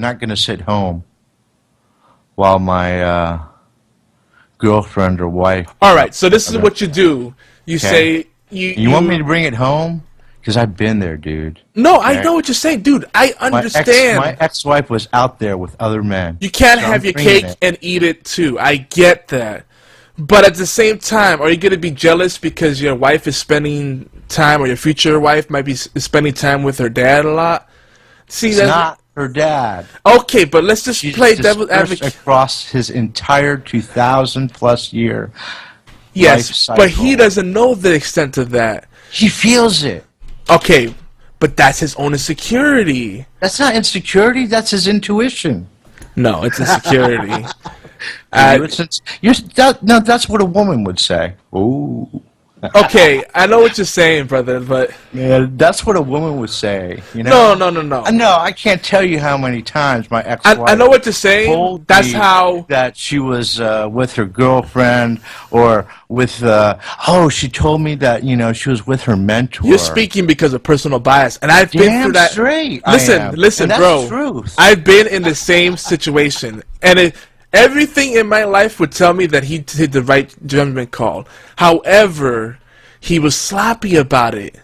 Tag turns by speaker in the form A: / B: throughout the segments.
A: not going to sit home while my girlfriend or wife.
B: All right, so this is what you do. You say
A: you want me to bring it home? Because I've been there, dude.
B: No, okay? I know what you're saying, dude. I understand.
A: My ex-wife was out there with other men.
B: You can't have your cake and eat it too. I get that. But at the same time, are you going to be jealous because your wife is spending time, or your future wife might be spending time with her dad a lot? See,
A: it's not her dad.
B: Okay, but let's just play devil's advocate
A: across his entire 2,000+ year.
B: Yes, but he doesn't know the extent of that.
A: He feels it.
B: Okay, but that's his own insecurity.
A: That's not insecurity. That's his intuition.
B: No, it's insecurity.
A: No, that's what a woman would say. Ooh.
B: Okay, I know what you're saying, brother, but
A: yeah, that's what a woman would say. You know?
B: No.
A: No, I can't tell you how many times my ex-wife.
B: I know what you're saying. That's how
A: that she was with her girlfriend, or with. She told me that she was with her mentor.
B: You're speaking because of personal bias, and I've been through that.
A: Straight.
B: Listen, bro.
A: Truth.
B: I've been in the same situation, and everything in my life would tell me that he did the right judgment call. However, he was sloppy about it.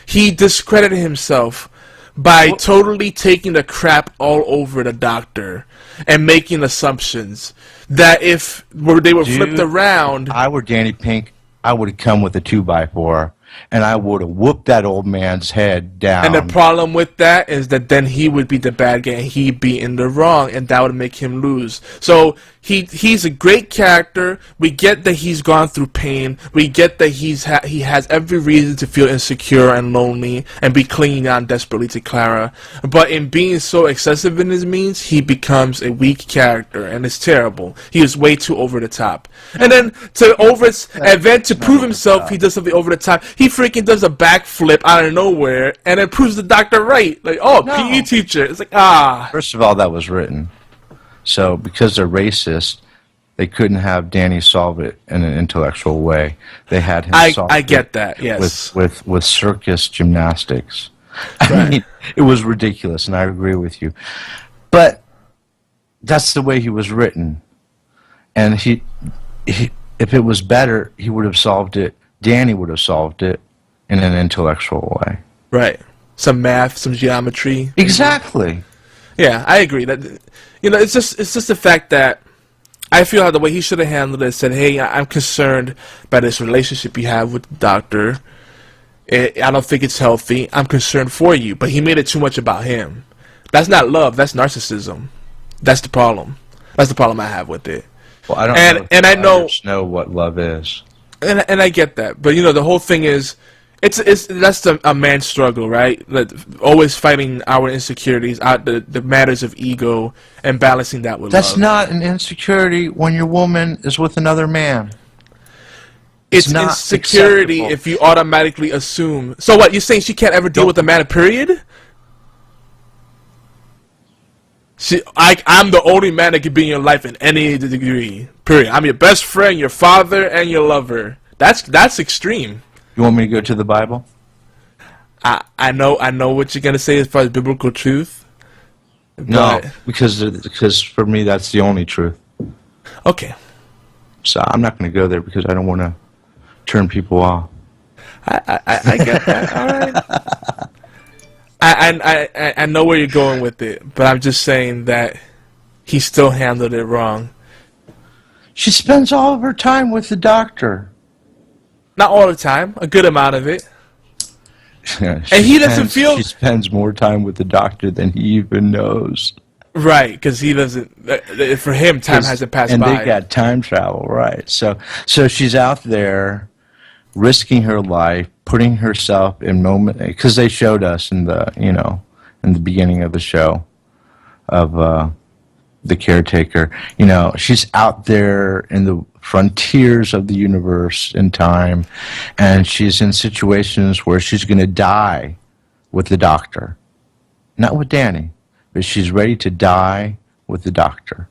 B: He discredited himself by totally taking the crap all over the doctor and making assumptions that if they were flipped around.
A: If I were Danny Pink, I would have come with a 2x4. And I would have whooped that old man's head down.
B: And the problem with that is that then he would be the bad guy and he'd be in the wrong, and that would make him lose. So he's a great character. We get that he's gone through pain. We get that he has every reason to feel insecure and lonely and be clinging on desperately to Clara. But in being so excessive in his means, he becomes a weak character, and it's terrible. He is way too over the top. And then to prove himself, he does something over the top. He freaking does a backflip out of nowhere, and it proves the doctor right. Like, PE teacher. It's like,
A: First of all, that was written. So, because they're racist, they couldn't have Danny solve it in an intellectual way. They had him solve it.
B: I get that, yes.
A: With circus gymnastics.
B: Right.
A: I mean, it was ridiculous, and I agree with you. But that's the way he was written. And if it was better, he would have solved it. Danny would have solved it in an intellectual way.
B: Right. Some math, some geometry.
A: Exactly.
B: Yeah, I agree. That it's just the fact that I feel like the way he should have handled it, said, "Hey, I'm concerned by this relationship you have with the doctor. I don't think it's healthy. I'm concerned for you." But he made it too much about him. That's not love. That's narcissism. That's the problem. That's the problem I have with it.
A: Well, I don't know what love is.
B: And I get that, but the whole thing is, that's a man's struggle, right? Like, always fighting our insecurities, the matters of ego, and balancing that with love.
A: That's not an insecurity when your woman is with another man.
B: It's not insecurity if you automatically assume. So what, you're saying she can't ever deal with a man, period? I'm the only man that can be in your life in any degree, period. I'm your best friend, your father, and your lover. That's extreme.
A: You want me to go to the Bible?
B: I know what you're gonna say as far as biblical truth.
A: No, because for me that's the only truth.
B: Okay.
A: So I'm not going to go there because I don't want to turn people off.
B: I get that. All right. I know where you're going with it, but I'm just saying that he still handled it wrong.
A: She spends all of her time with the doctor.
B: Not all the time, a good amount of it.
A: Yeah,
B: and he doesn't feel...
A: She spends more time with the doctor than he even knows.
B: Right, because he doesn't... For him, time hasn't passed by.
A: And they got time travel, right. So she's out there risking her life, putting herself in moment... Because they showed us in the, in the beginning of the show of the caretaker. She's out there in the frontiers of the universe in time, and she's in situations where she's going to die with the doctor. Not with Danny, but she's ready to die with the doctor.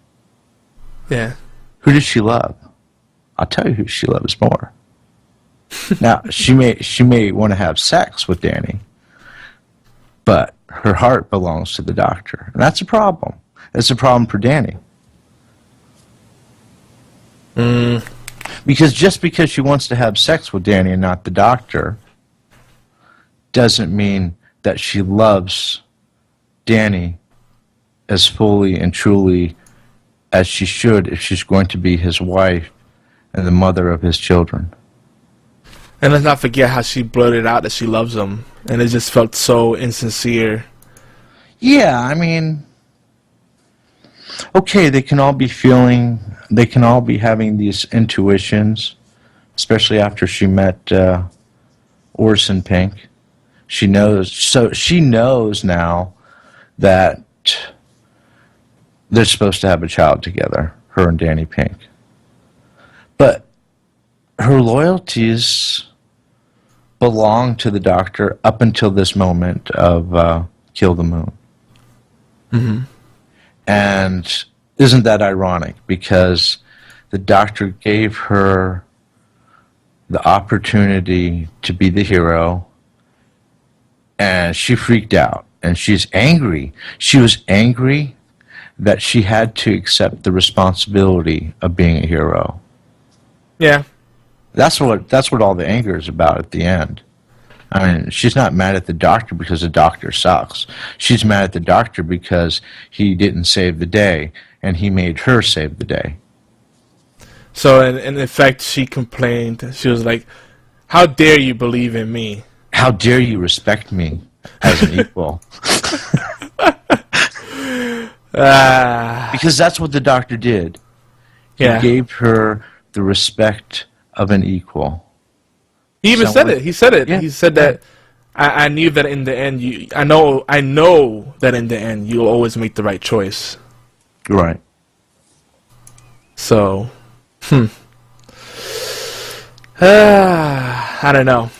B: Yeah.
A: Who does she love? I'll tell you who she loves more. Now, she may want to have sex with Danny, but her heart belongs to the doctor, and that's a problem. It's a problem for Danny. Because just because she wants to have sex with Danny and not the doctor doesn't mean that she loves Danny as fully and truly as she should if she's going to be his wife and the mother of his children.
B: And let's not forget how she blurted out that she loves him, and it just felt so insincere.
A: Yeah, I mean, okay, they can all be having these intuitions, especially after she met Orson Pink. She knows now that they're supposed to have a child together, her and Danny Pink. But her loyalties belong to the doctor up until this moment of Kill the Moon.
B: Mm-hmm.
A: And isn't that ironic? Because the doctor gave her the opportunity to be the hero, and she freaked out, and she's angry. She was angry that she had to accept the responsibility of being a hero.
B: Yeah.
A: That's what all the anger is about at the end. I mean, she's not mad at the doctor because the doctor sucks. She's mad at the doctor because he didn't save the day, and he made her save the day.
B: So, in effect, she complained. She was like, "How dare you believe in me?
A: How dare you respect me as an equal?" Because that's what the doctor did. He gave her the respect of an equal.
B: He even said it. He said it. Yeah. He said that I knew that in the end, I know that in the end you'll always make the right choice.
A: Right.
B: So, I don't know.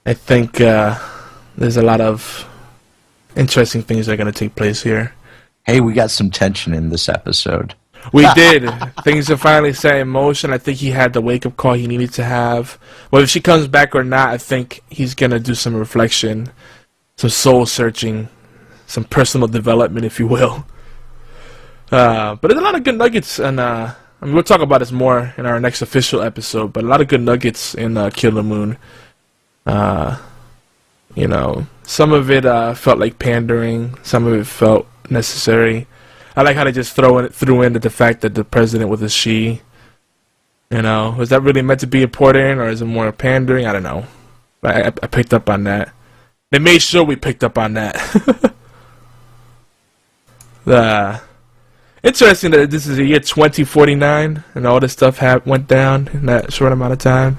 B: I think there's a lot of interesting things that are going to take place here.
A: Hey, we got some tension in this episode.
B: We did. Things are finally set in motion. I think he had the wake-up call he needed to have. Well, if she comes back or not, I think he's going to do some reflection, some soul-searching, some personal development, if you will. But there's a lot of good nuggets, and I mean, we'll talk about this more in our next official episode, but a lot of good nuggets in Kill the Moon. You know, some of it felt like pandering. Some of it felt necessary. I like how they just threw in the fact that the president was a she. You know, was that really meant to be important, or is it more pandering? I don't know. I picked up on that. They made sure we picked up on that. Interesting that this is the year 2049, and all this stuff went down in that short amount of time.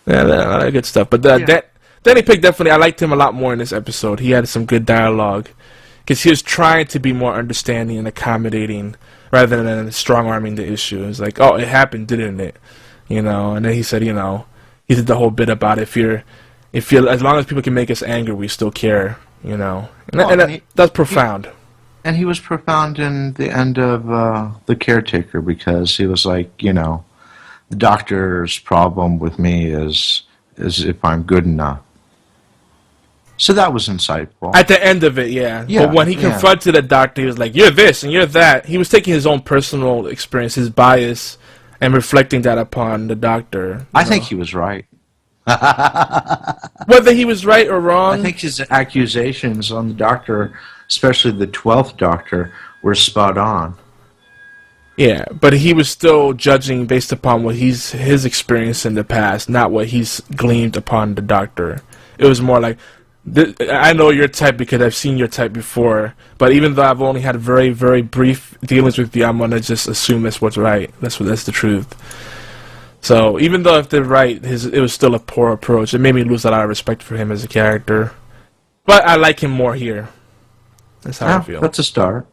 B: Yeah, a lot of good stuff. But Danny Pink, definitely, I liked him a lot more in this episode. He had some good dialogue. Because he was trying to be more understanding and accommodating rather than strong-arming the issue. It's like, oh, it happened, didn't it? You know, and then he said, you know, he did the whole bit about if you're, as long as people can make us angry, we still care, you know. And that's profound.
A: And he was profound in the end of The Caretaker, because he was like, you know, the doctor's problem with me is if I'm good enough. So that was insightful.
B: At the end of it, yeah. But when he confronted the doctor, he was like, you're this and you're that. He was taking his own personal experience, his bias, and reflecting that upon the doctor.
A: I think he was right.
B: Whether he was right or wrong.
A: I think his accusations on the doctor, especially the 12th doctor, were spot on.
B: Yeah, but he was still judging based upon what his experience in the past, not what he's gleaned upon the doctor. It was more like, I know your type because I've seen your type before, but even though I've only had very, very brief dealings with you, I'm going to just assume that's what's right. That's the truth. So even though if they're right, it was still a poor approach. It made me lose a lot of respect for him as a character. But I like him more here. That's how I feel.
A: That's a start.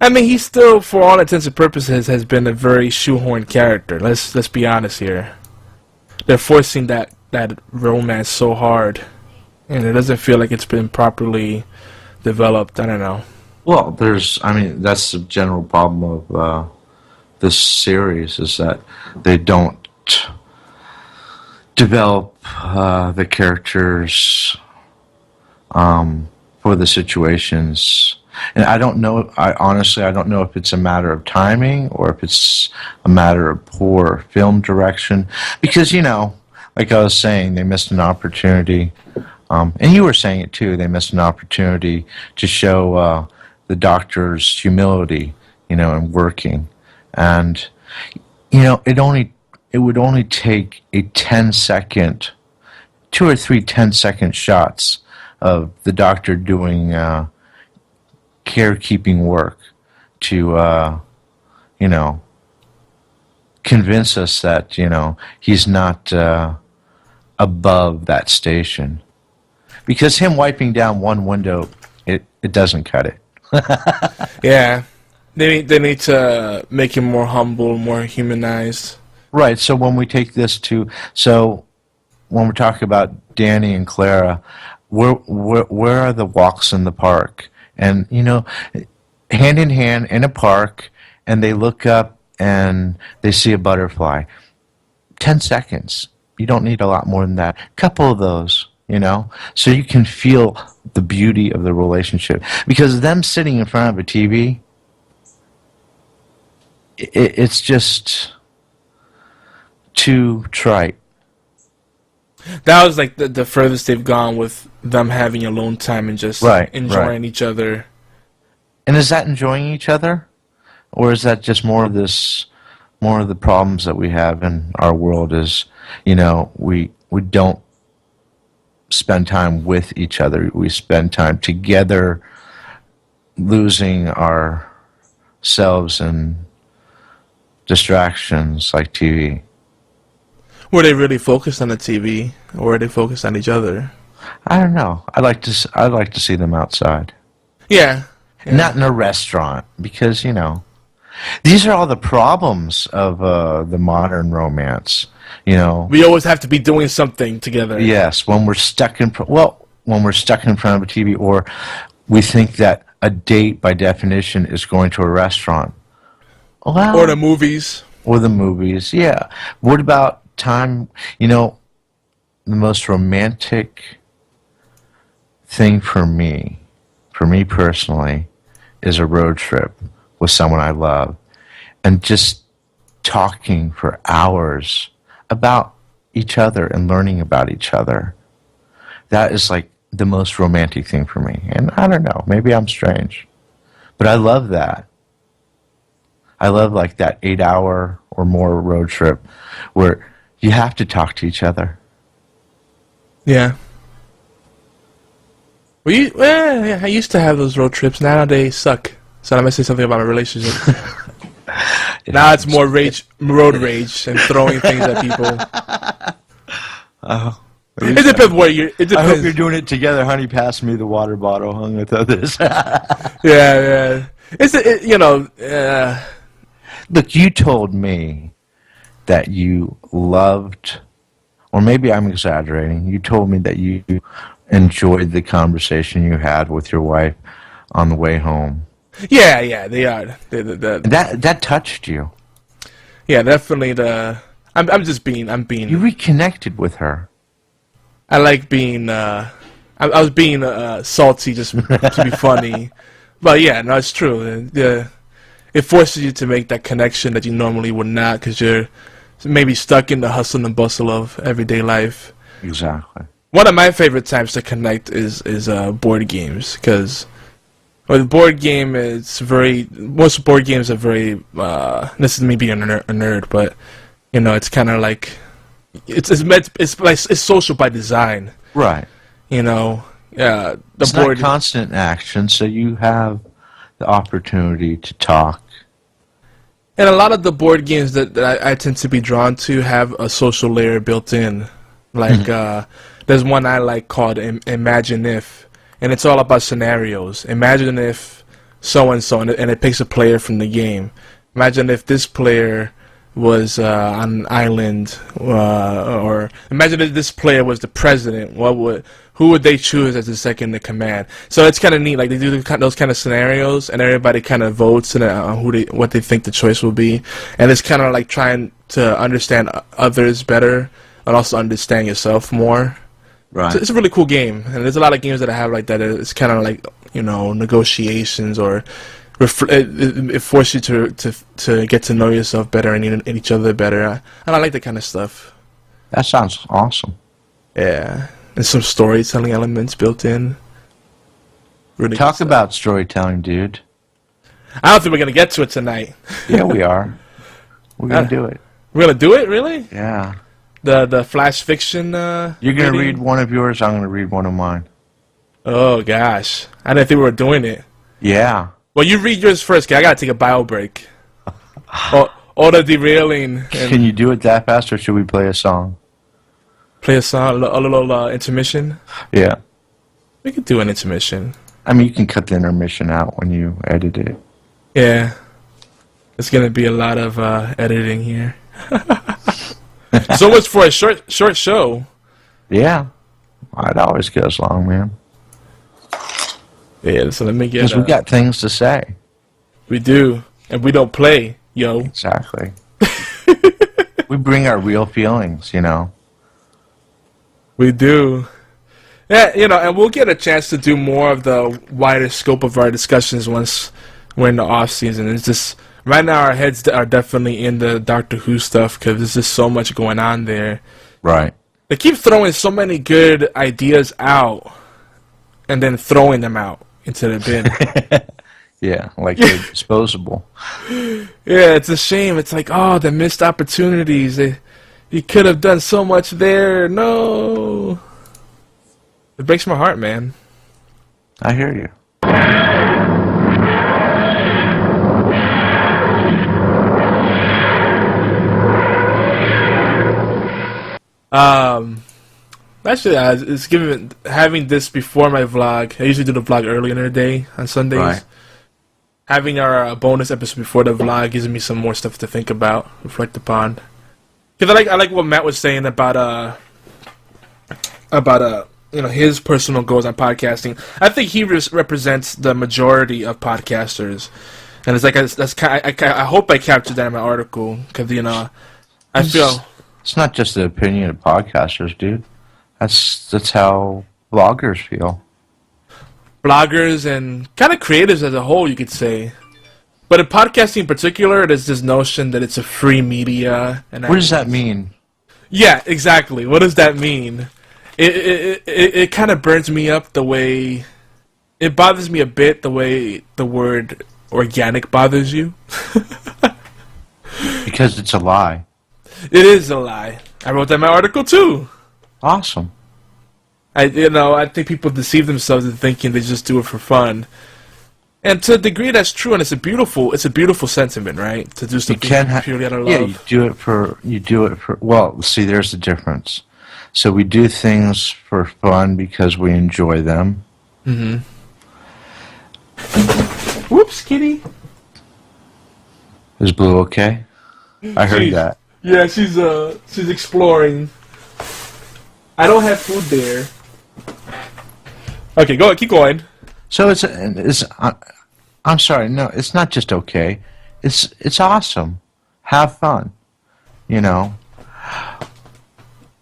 B: I mean, he still, for all intents and purposes, has been a very shoehorned character. Let's be honest here. They're forcing that romance so hard, and it doesn't feel like it's been properly developed. I don't know.
A: Well, that's the general problem of this series, is that they don't develop the characters for the situations. And I don't know, honestly, I don't know if it's a matter of timing or if it's a matter of poor film direction. Because, like I was saying, they missed an opportunity. And you were saying it too, they missed an opportunity to show the doctor's humility, in working. And, it would only take a 10-second, 2 or 3 10-second shots of the doctor doing carekeeping work to, convince us that, he's not above that station. Because him wiping down one window, it doesn't cut it.
B: Yeah. They need to make him more humble, more humanized.
A: Right, so when we take this when we're talking about Danny and Clara, where are the walks in the park? And, hand in hand in a park, and they look up and they see a butterfly. 10 seconds. You don't need a lot more than that. A couple of those, so you can feel the beauty of the relationship. Because them sitting in front of a TV, it's just too trite.
B: That was like the furthest they've gone with them having alone time and just enjoying each other.
A: And is that enjoying each other? Or is that just more of the problems that we have in our world is, we don't spend time with each other. We spend time together, losing ourselves in distractions like TV.
B: Were they really focused on the TV, or were they focused on each other?
A: I don't know. I'd like to see them outside.
B: Yeah.
A: Not in a restaurant, because these are all the problems of the modern romance.
B: We always have to be doing something together.
A: Yes, when we're stuck in front of a TV, or we think that a date by definition is going to a restaurant. Well,
B: or the movies.
A: Or the movies, yeah. What about time? The most romantic thing for me personally, is a road trip with someone I love, and just talking for hours about each other and learning about each other. That is like the most romantic thing for me. And I don't know, maybe I'm strange, but I love that. I love like that 8-hour or more road trip where you have to talk to each other.
B: Yeah. I used to have those road trips. Now they suck. So I'm going to say something about my relationship. Now it's more road rage and throwing things at people. It depends where you're... It depends.
A: I hope you're doing it together, honey. Pass me the water bottle hung with others.
B: Yeah.
A: Look, you told me that you loved, or maybe I'm exaggerating, you told me that you enjoyed the conversation you had with your wife on the way home.
B: Yeah, they are.
A: That touched you.
B: Yeah, definitely. I'm being.
A: You reconnected with her.
B: I like being. I was being salty just to be funny, but yeah, no, it's true. It forces you to make that connection that you normally would not, because you're maybe stuck in the hustle and bustle of everyday life.
A: Exactly.
B: One of my favorite times to connect is board games, because the board game is most board games are very. This is me being a nerd, but it's kind of like it's social by design.
A: Right.
B: It's
A: not constant action, so you have the opportunity to talk.
B: And a lot of the board games that I tend to be drawn to have a social layer built in. Like, there's one I like called Imagine If, and it's all about scenarios. Imagine if so-and-so, and it picks a player from the game. Imagine if this player was on an island, or imagine if this player was the president. Who would they choose as the second in command? So it's kind of neat. Like, they do those kind of scenarios, and everybody kind of votes on what they think the choice will be. And it's kind of like trying to understand others better, and also understand yourself more.
A: Right.
B: It's a really cool game, and there's a lot of games that I have like that. It's kind of like, you know, negotiations, or it forces you to get to know yourself better and each other better. And I like that kind of stuff.
A: That sounds awesome.
B: Yeah, and some storytelling elements built in. Really
A: Talk about storytelling, dude.
B: I don't think we're gonna get to it tonight.
A: Yeah, we are. We're gonna do it.
B: We're gonna do it, really?
A: Yeah.
B: The flash fiction.
A: You're gonna read one of yours. I'm gonna read one of mine.
B: Oh gosh, I didn't think we were doing it.
A: Yeah.
B: Well, you read yours first, 'cause I gotta take a bio break. All the derailing.
A: Can you do it that fast, or should we play a song?
B: Play a song, a little intermission.
A: Yeah.
B: We could do an intermission.
A: I mean, you can cut the intermission out when you edit it.
B: Yeah. It's gonna be a lot of editing here. So much for a short show.
A: Yeah. It always goes long, man.
B: Yeah, so let me get...
A: Because we got things to say.
B: We do. And we don't play, yo.
A: Exactly. We bring our real feelings, you know.
B: We do. Yeah, you know, and we'll get a chance to do more of the wider scope of our discussions once we're in the off season. It's just... Right now, our heads are definitely in the Doctor Who stuff, because there's just so much going on there.
A: Right.
B: They keep throwing so many good ideas out, and then throwing them out into the bin.
A: Yeah, like they're disposable.
B: Yeah, it's a shame. It's like, oh, the missed opportunities. You could have done so much there. No. It breaks my heart, man.
A: I hear you.
B: Actually, it's having this before my vlog. I usually do the vlog early in the day on Sundays.
A: Right.
B: Having our bonus episode before the vlog gives me some more stuff to think about, reflect upon. Because I like what Matt was saying about you know, his personal goals on podcasting. I think he represents the majority of podcasters, and it's like I hope I captured that in my article, because, you know, I feel.
A: It's not just the opinion of podcasters, dude. That's how bloggers feel.
B: Bloggers and kind of creatives as a whole, you could say. But in podcasting in particular, there's this notion that it's a free media. And
A: what does that mean?
B: Yeah, exactly. What does that mean? It kind of burns me up the way... It bothers me a bit the way the word organic bothers you.
A: Because it's a lie.
B: It is a lie. I wrote that in my article too.
A: Awesome.
B: I think people deceive themselves into thinking they just do it for fun, and to a degree that's true, and it's a beautiful sentiment, right? To do something purely out of love.
A: Yeah, you do it for. Well, see, there's the difference. So we do things for fun because we enjoy them.
B: Mm-hmm. Whoops, kitty.
A: Is Blue okay? I heard that.
B: Yeah, she's exploring. I don't have food there. Okay, keep going.
A: So I'm sorry, no, it's not just okay. It's awesome. Have fun. You know.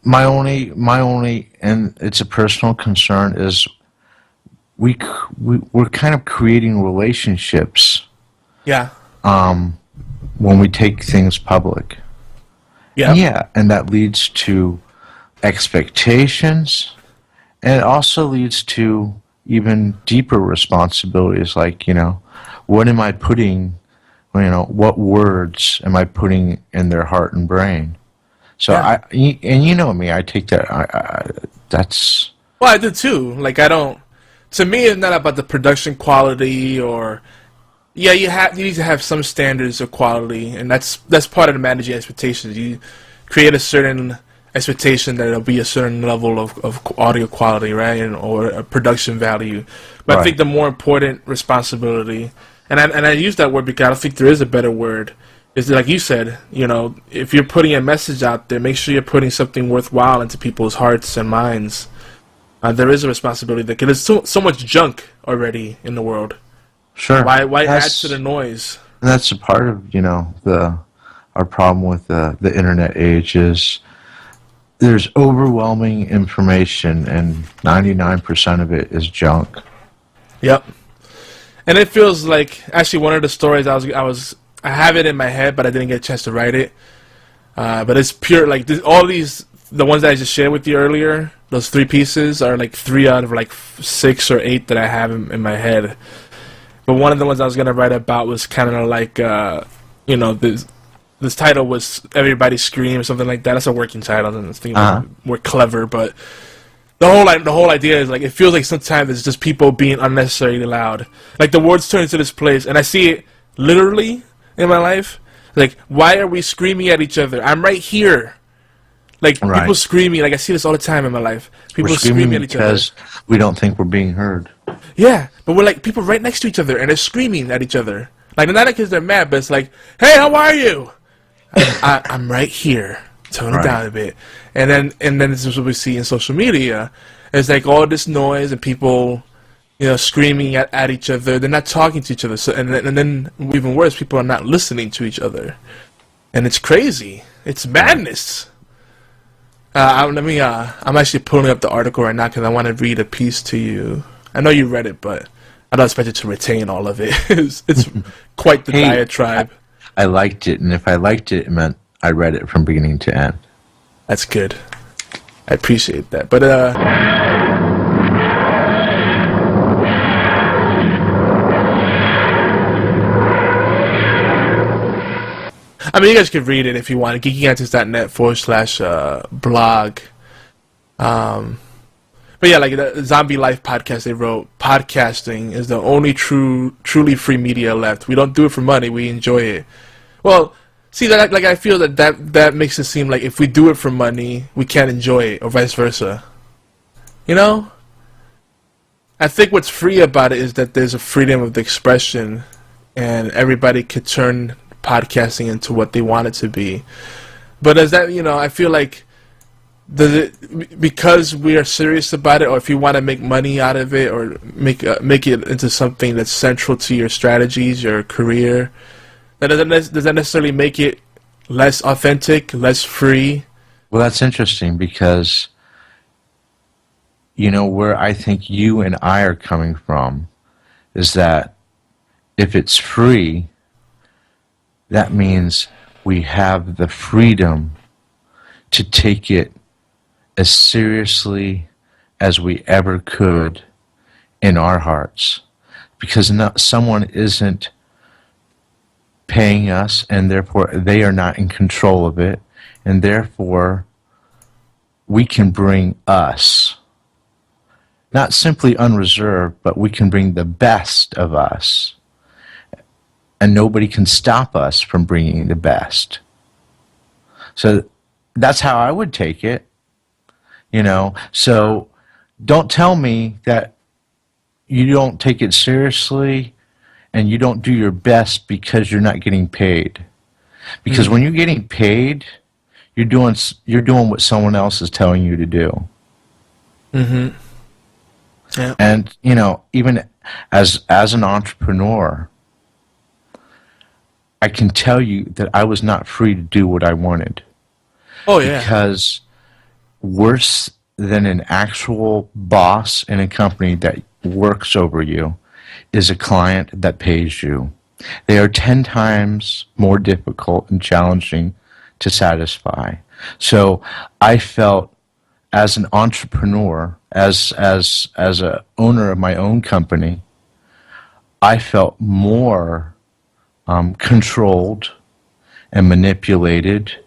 A: My only, and it's a personal concern, is we're kind of creating relationships.
B: Yeah.
A: When we take things public.
B: Yeah.
A: Yeah, and that leads to expectations, and it also leads to even deeper responsibilities, like, you know, what am I putting, you know, what words am I putting in their heart and brain? So
B: yeah.
A: And you know me, I take that, that's...
B: Well, I do too. Like, I don't... To me, it's not about the production quality or... Yeah, you need to have some standards of quality, and that's part of the managing expectations. You create a certain expectation that it'll be a certain level of audio quality, right, or a production value. But right. I think the more important responsibility, and I use that word because I don't think there is a better word, is that, like you said, you know, if you're putting a message out there, make sure you're putting something worthwhile into people's hearts and minds. There is a responsibility there, because there's so much junk already in the world.
A: Sure.
B: Why add to the noise?
A: And that's a part of, you know, our problem with the internet age is there's overwhelming information, and 99% of it is junk.
B: Yep. And it feels like actually one of the stories I have it in my head, but I didn't get a chance to write it. But it's pure like all these the ones that I just shared with you earlier. Those 3 pieces are like 3 out of like 6 or 8 that I have in my head. But one of the ones I was gonna write about was kind of like you know, this title was "Everybody Scream" or something like that. That's a working title, and it's more clever. But the whole idea is like it feels like sometimes it's just people being unnecessarily loud. Like the words turn into this place, and I see it literally in my life. Like, why are we screaming at each other? I'm right here. Like people screaming. Like I see this all the time in my life. People screaming at each other
A: because we don't think we're being heard.
B: Yeah, but we're like people right next to each other, and they're screaming at each other. Like not because they're mad, but it's like, "Hey, how are you? I'm right here. Tone it down a bit." And then this is what we see in social media. It's like all this noise and people, you know, screaming at each other. They're not talking to each other. So and then even worse, people are not listening to each other, and it's crazy. It's madness. I'm actually pulling up the article right now because I want to read a piece to you. I know you read it, but I don't expect you to retain all of it. it's quite the diatribe.
A: I liked it, and if I liked it, it meant I read it from beginning to end.
B: That's good. I appreciate that. But I mean, you guys could read it if you want. GeekyAntics.net/blog. But yeah, like the Zombie Life podcast, they wrote, "Podcasting is the only truly free media left. We don't do it for money. We enjoy it." Well, see, that like I feel that makes it seem like if we do it for money, we can't enjoy it, or vice versa. You know? I think what's free about it is that there's a freedom of the expression, and everybody could turn podcasting into what they want it to be. But as that, you know, I feel like because we are serious about it, or if you want to make money out of it, or make it into something that's central to your strategies, your career, does that necessarily make it less authentic, less free?
A: Well, that's interesting because, you know, where I think you and I are coming from is that if it's free, that means we have the freedom to take it as seriously as we ever could in our hearts, because someone isn't paying us, and therefore they are not in control of it, and therefore we can bring us, not simply unreserved, but we can bring the best of us, and nobody can stop us from bringing the best. So that's how I would take it. You know, so don't tell me that you don't take it seriously and you don't do your best because you're not getting paid. Because when you're getting paid, you're doing what someone else is telling you to do.
B: Mm-hmm. Yeah.
A: And, you know, even as an entrepreneur, I can tell you that I was not free to do what I wanted.
B: Oh, yeah.
A: Because worse than an actual boss in a company that works over you is a client that pays you. They are 10 times more difficult and challenging to satisfy. So I felt as an entrepreneur, as a owner of my own company, I felt more controlled and manipulated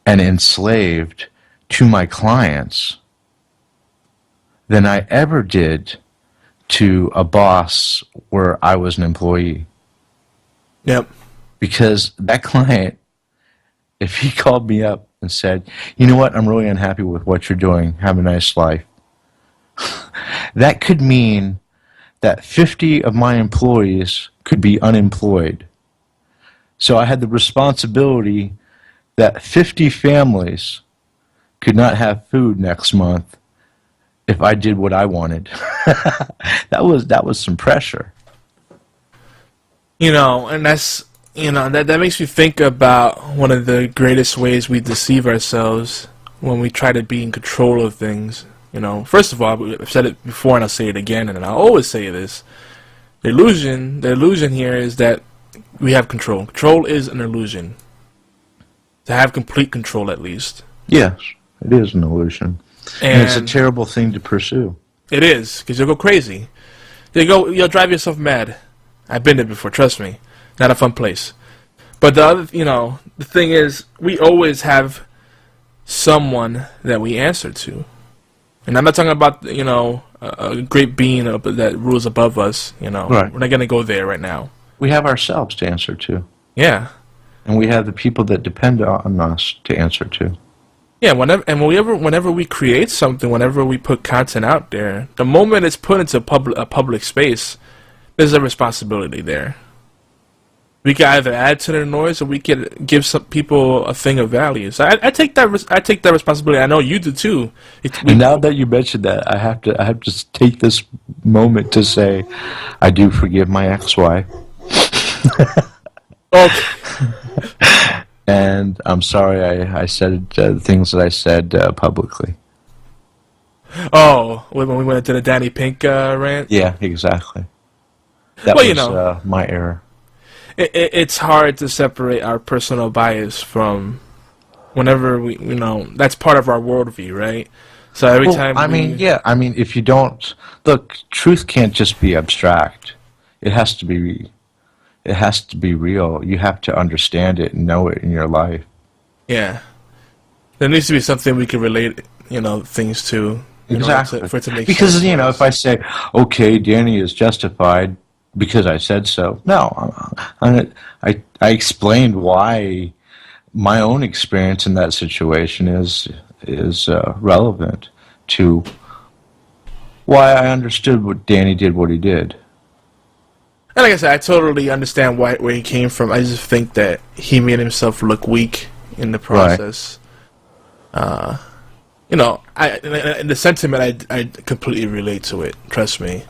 A: and enslaved to my clients than I ever did to a boss where I was an employee.
B: Yep. Because
A: that client, if he called me up and said, "You know what, I'm really unhappy with what you're doing. Have a nice life," that could mean that 50 of my employees could be unemployed. So I had the responsibility that 50 families could not have food next month if I did what I wanted. That was some pressure.
B: You know, and that's you know, that makes me think about one of the greatest ways we deceive ourselves when we try to be in control of things. You know, first of all, I've said it before and I'll say it again, and I'll always say this. The illusion here is that we have control. Control is an illusion. To have complete control, at least.
A: Yes, it is an illusion. And it's a terrible thing to pursue.
B: It is, because you'll go crazy. You'll drive yourself mad. I've been there before, trust me. Not a fun place. But the other, you know, the thing is, we always have someone that we answer to. And I'm not talking about, you know, a great being that rules above us, you know.
A: Right.
B: We're not going to go there right now.
A: We have ourselves to answer to.
B: Yeah.
A: And we have the people that depend on us to answer to.
B: Yeah, whenever we create something, whenever we put content out there, the moment it's put into a public space, there's a responsibility there. We can either add to the noise, or we can give some people a thing of value. So I take that. I take that responsibility. I know you do too.
A: And now that you mentioned that, I have to take this moment to say, I do forgive my ex-wife.
B: Okay.
A: And I'm sorry I said things that I said publicly.
B: Oh, when we went into the Danny Pink rant?
A: Yeah, exactly. That
B: well,
A: was
B: you know,
A: my error.
B: It's hard to separate our personal bias from whenever we, you know, that's part of our worldview, right? So every time
A: I mean, if you don't... Look, truth can't just be abstract. It has to be real. You have to understand it and know it in your life.
B: Yeah. There needs to be something we can relate, you know, things to.
A: Exactly.
B: For it to make
A: because,
B: sense
A: you know, if I say, okay, Danny is justified because I said so. No, I explained why my own experience in that situation is relevant to why I understood what Danny did what he did.
B: And like I said, I totally understand where he came from. I just think that he made himself look weak in the process. Right. You know, in the sentiment, I completely relate to it. Trust me.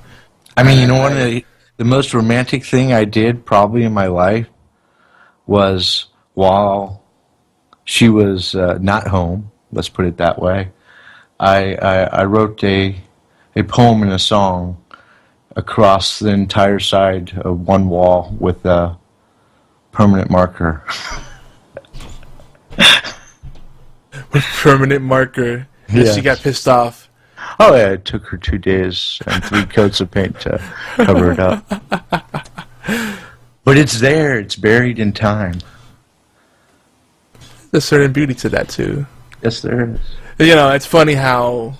A: I mean, you know, one of the most romantic thing I did probably in my life was while she was not home. Let's put it that way. I wrote a poem and a song across the entire side of one wall with a permanent marker.
B: With permanent marker? Yes. She got pissed off.
A: Oh yeah, it took her 2 days and 3 coats of paint to cover it up. But it's there. It's buried in time.
B: There's a certain beauty to that too.
A: Yes, there is.
B: You know, it's funny how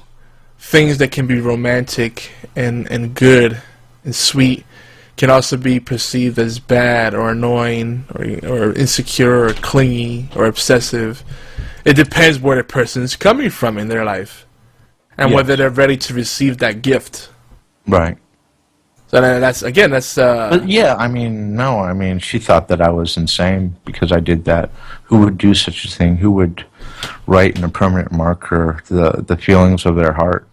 B: things that can be romantic and good and sweet can also be perceived as bad or annoying or insecure or clingy or obsessive. It depends where the person's coming from in their life and whether they're ready to receive that gift.
A: Right.
B: So that's
A: But yeah, I mean, she thought that I was insane because I did that. Who would do such a thing? Who would write in a permanent marker the feelings of their heart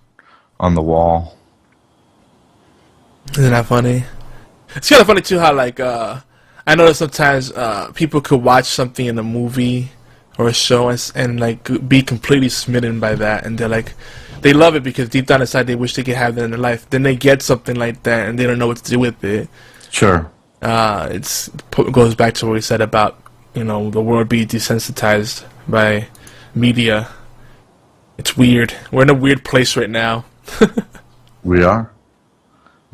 A: on the wall?
B: Isn't that funny? It's kind of funny too how like I know that sometimes people could watch something in a movie or a show and like be completely smitten by that, and they're like, they love it because deep down inside they wish they could have that in their life. Then they get something like that and they don't know what to do with it.
A: Sure.
B: It goes back to what we said about, you know, the world being desensitized by media. It's weird. We're in a weird place right now.
A: We are.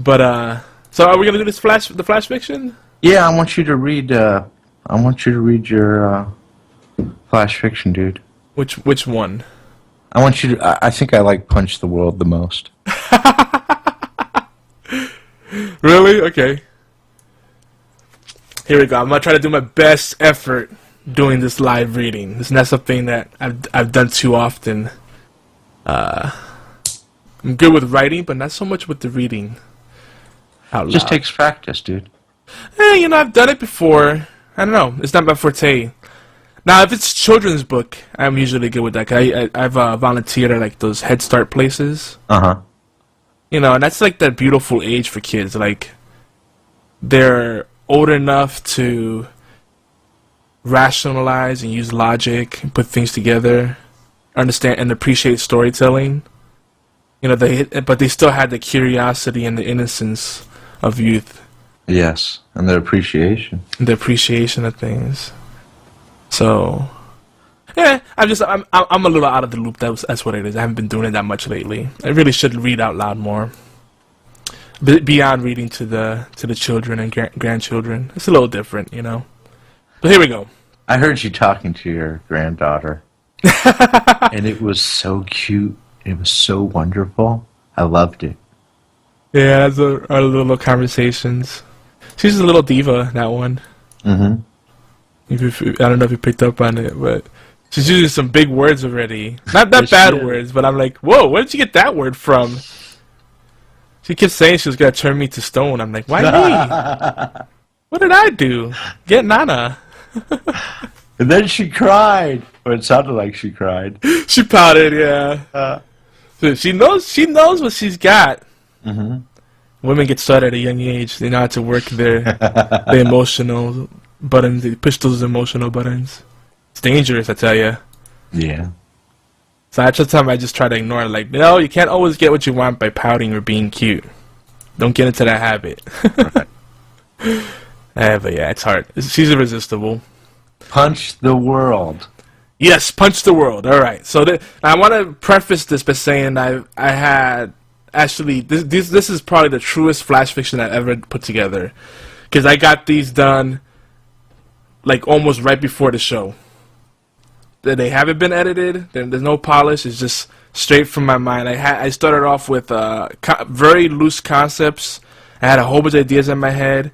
B: But so are we gonna do the flash fiction?
A: Yeah, I want you to read. I want you to read your flash fiction, dude.
B: Which one?
A: I want you to. I think I like Punch the World the most.
B: Really? Okay. Here we go. I'm gonna try to do my best effort doing this live reading. It's not something that I've done too often. I'm good with writing, but not so much with the reading out loud.
A: Just takes practice, dude.
B: You know, I've done it before. I don't know. It's not my forte. Now, if it's children's book, I'm usually good with that. 'Cause I've volunteered at like those Head Start places.
A: Uh-huh.
B: You know, and that's like that beautiful age for kids. Like, they're old enough to rationalize and use logic and put things together, understand and appreciate storytelling. You know, but they still had the curiosity and the innocence of youth.
A: Yes, and the appreciation.
B: The appreciation of things. So, yeah, I'm a little out of the loop. That's what it is. I haven't been doing it that much lately. I really should read out loud more. Beyond reading to the children and grandchildren, it's a little different, you know. But here we go.
A: I heard you talking to your granddaughter, and it was so cute. It was so wonderful. I loved it.
B: Yeah, that's our little conversations. She's a little diva, that one.
A: Mm-hmm.
B: I don't know if you picked up on it, but she's using some big words already. Not that bad words, but I'm like, whoa, where did you get that word from? She kept saying she was going to turn me to stone. I'm like, why me? What did I do? Get Nana.
A: And then she cried. Or it sounded like she cried.
B: She pouted, yeah. So she knows what she's got.
A: Mm-hmm.
B: Women get started at a young age. They know how to work their emotional buttons. They push those emotional buttons. It's dangerous, I tell you.
A: Yeah.
B: So at the time, I just try to ignore it. Like, no, you can't always get what you want by pouting or being cute. Don't get into that habit. But yeah, it's hard. She's irresistible.
A: Punch the world.
B: Yes, punch the world. All right. So I want to preface this by saying I had actually this is probably the truest flash fiction I've ever put together, because I got these done like almost right before the show. They haven't been edited. There's no polish. It's just straight from my mind. I started off with very loose concepts. I had a whole bunch of ideas in my head,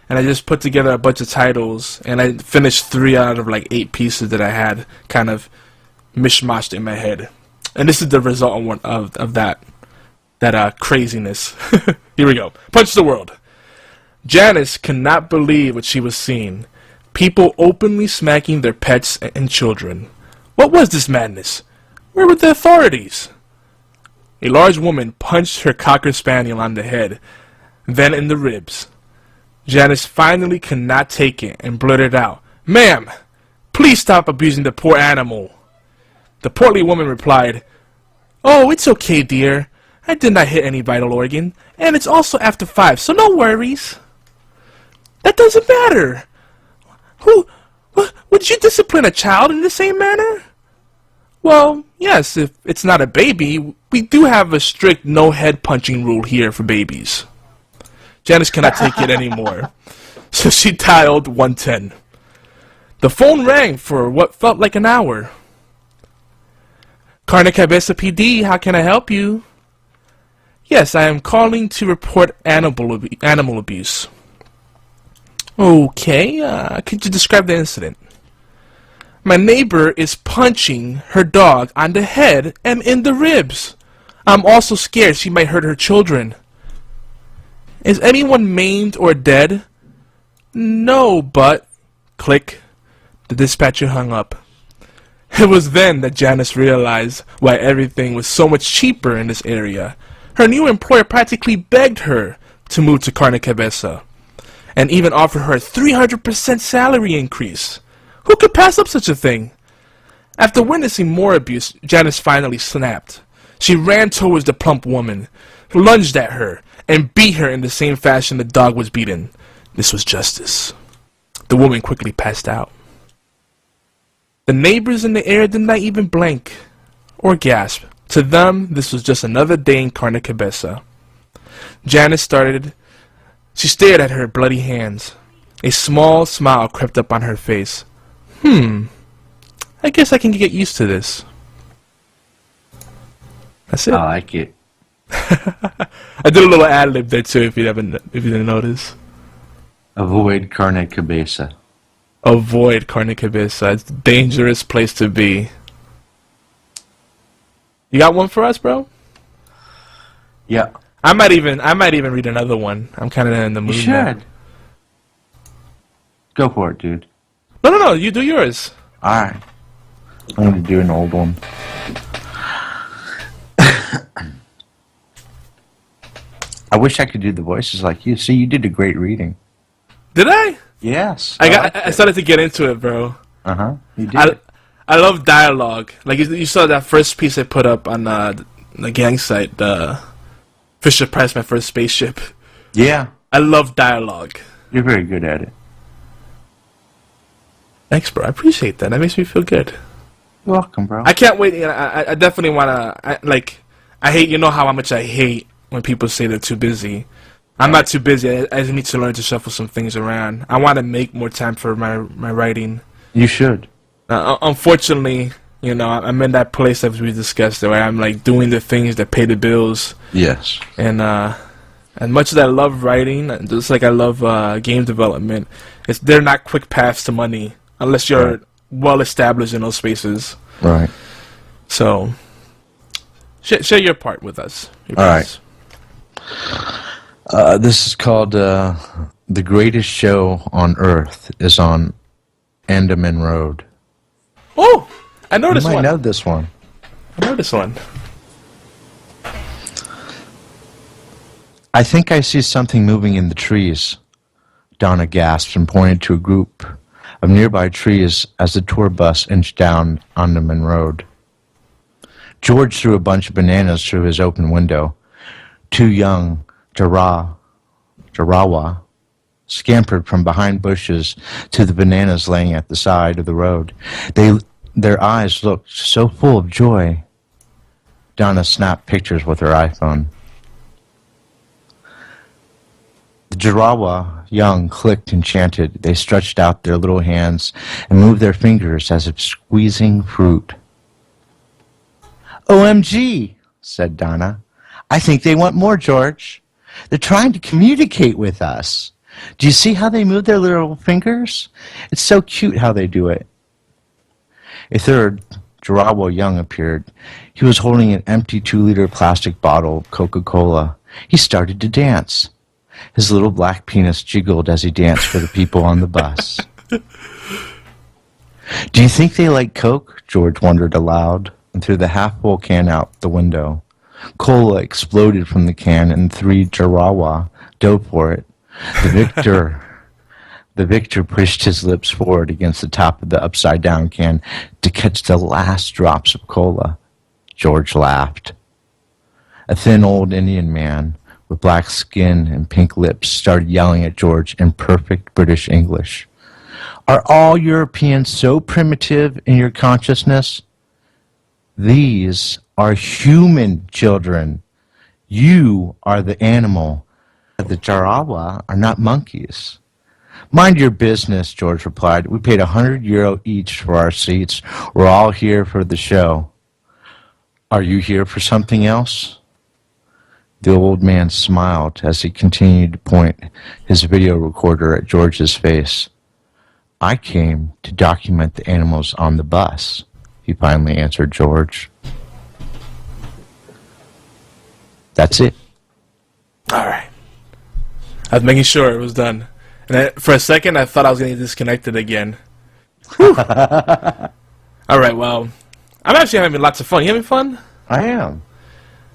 B: and I just put together a bunch of titles, and I finished 3 out of like 8 pieces that I had kind of mishmashed in my head. And this is the result of that craziness. Here we go. Punch the world. Janice could not believe what she was seeing. People openly smacking their pets and children. What was this madness? Where were the authorities? A large woman punched her cocker spaniel on the head, then in the ribs. Janice finally could not take it and blurted out, "Ma'am, please stop abusing the poor animal." The portly woman replied, "Oh, it's okay, dear. I did not hit any vital organ, and it's also after 5, so no worries." "That doesn't matter. Would you discipline a child in the same manner?" "Well, yes, if it's not a baby. We do have a strict no head punching rule here for babies." Janice cannot take it anymore, so she dialed 110. The phone rang for what felt like an hour. Carne Cabeza PD, how can I help you? Yes, I am calling to report animal abuse. Okay, could you describe the incident? My neighbor is punching her dog on the head and in the ribs. I'm also scared she might hurt her children. Is anyone maimed or dead? No, but... Click. The dispatcher hung up. It was then that Janice realized why everything was so much cheaper in this area. Her new employer practically begged her to move to Carne Cabeza, and even offered her a 300% salary increase. Who could pass up such a thing? After witnessing more abuse, Janice finally snapped. She ran towards the plump woman, lunged at her, and beat her in the same fashion the dog was beaten. This was justice. The woman quickly passed out. The neighbors in the area did not even blink or gasp. To them, this was just another day in Carne Cabeza. Janice She stared at her bloody hands. A small smile crept up on her face. I guess I can get used to this. That's it.
A: I like it.
B: I did a little ad-lib there too, if you didn't notice.
A: Avoid Carne Cabeza.
B: Avoid Carne Cabeza. It's a dangerous place to be. You got one for us, bro?
A: Yeah.
B: I might even read another one. I'm kind of in the mood.
A: You should. Go for it, dude.
B: No. You do yours.
A: All right. I'm going to do an old one. I wish I could do the voices like you. See, you did a great reading.
B: Did I?
A: Yes.
B: I started to get into it, bro.
A: You did.
B: I love dialogue. Like you saw that first piece I put up on the gang site, the Fisher Price, My First Spaceship.
A: Yeah.
B: I love dialogue.
A: You're very good at it.
B: Thanks, bro. I appreciate that. That makes me feel good.
A: You're welcome, bro.
B: I can't wait. I definitely want to. I hate. You know how much I hate when people say they're too busy. I'm not too busy. I just need to learn to shuffle some things around. I want to make more time for my writing.
A: You should.
B: Unfortunately, you know, I'm in that place as we discussed where I'm like doing the things that pay the bills.
A: Yes.
B: And as much as I love writing, just like I love game development, they're not quick paths to money unless you're well established in those spaces.
A: Right.
B: So, share your part with us.
A: All right. This is called The Greatest Show on Earth is on Andaman Road.
B: Oh, I know this one.
A: You might know this one.
B: I know this one.
A: I think I see something moving in the trees. Donna gasped and pointed to a group of nearby trees as the tour bus inched down Andaman Road. George threw a bunch of bananas through his open window. Two young Jarawa scampered from behind bushes to the bananas laying at the side of the road. Their eyes looked so full of joy. Donna snapped pictures with her iPhone. The Jarawa young clicked and chanted. They stretched out their little hands and moved their fingers as if squeezing fruit. OMG, said Donna. I think they want more, George. They're trying to communicate with us. Do you see how they move their little fingers? It's so cute how they do it. A third, Jarawa Young, appeared. He was holding an empty 2-liter plastic bottle of Coca-Cola. He started to dance. His little black penis jiggled as he danced for the people on the bus. Do you think they like Coke? George wondered aloud, and threw the half-full can out the window. Cola exploded from the can, and 3 Jarawa dove for it. The victor pushed his lips forward against the top of the upside-down can to catch the last drops of cola. George laughed. A thin old Indian man with black skin and pink lips started yelling at George in perfect British English. Are all Europeans so primitive in your consciousness? These are human children. You are the animal. The Jarawa are not monkeys. Mind your business, George replied. We paid €100 each for our seats. We're all here for the show. Are you here for something else? The old man smiled as he continued to point his video recorder at George's face. I came to document the animals on the bus, he finally answered George. That's it.
B: All right. I was making sure it was done. And for a second, I thought I was going to get disconnected again. All right, well, I'm actually having lots of fun. You having fun?
A: I am.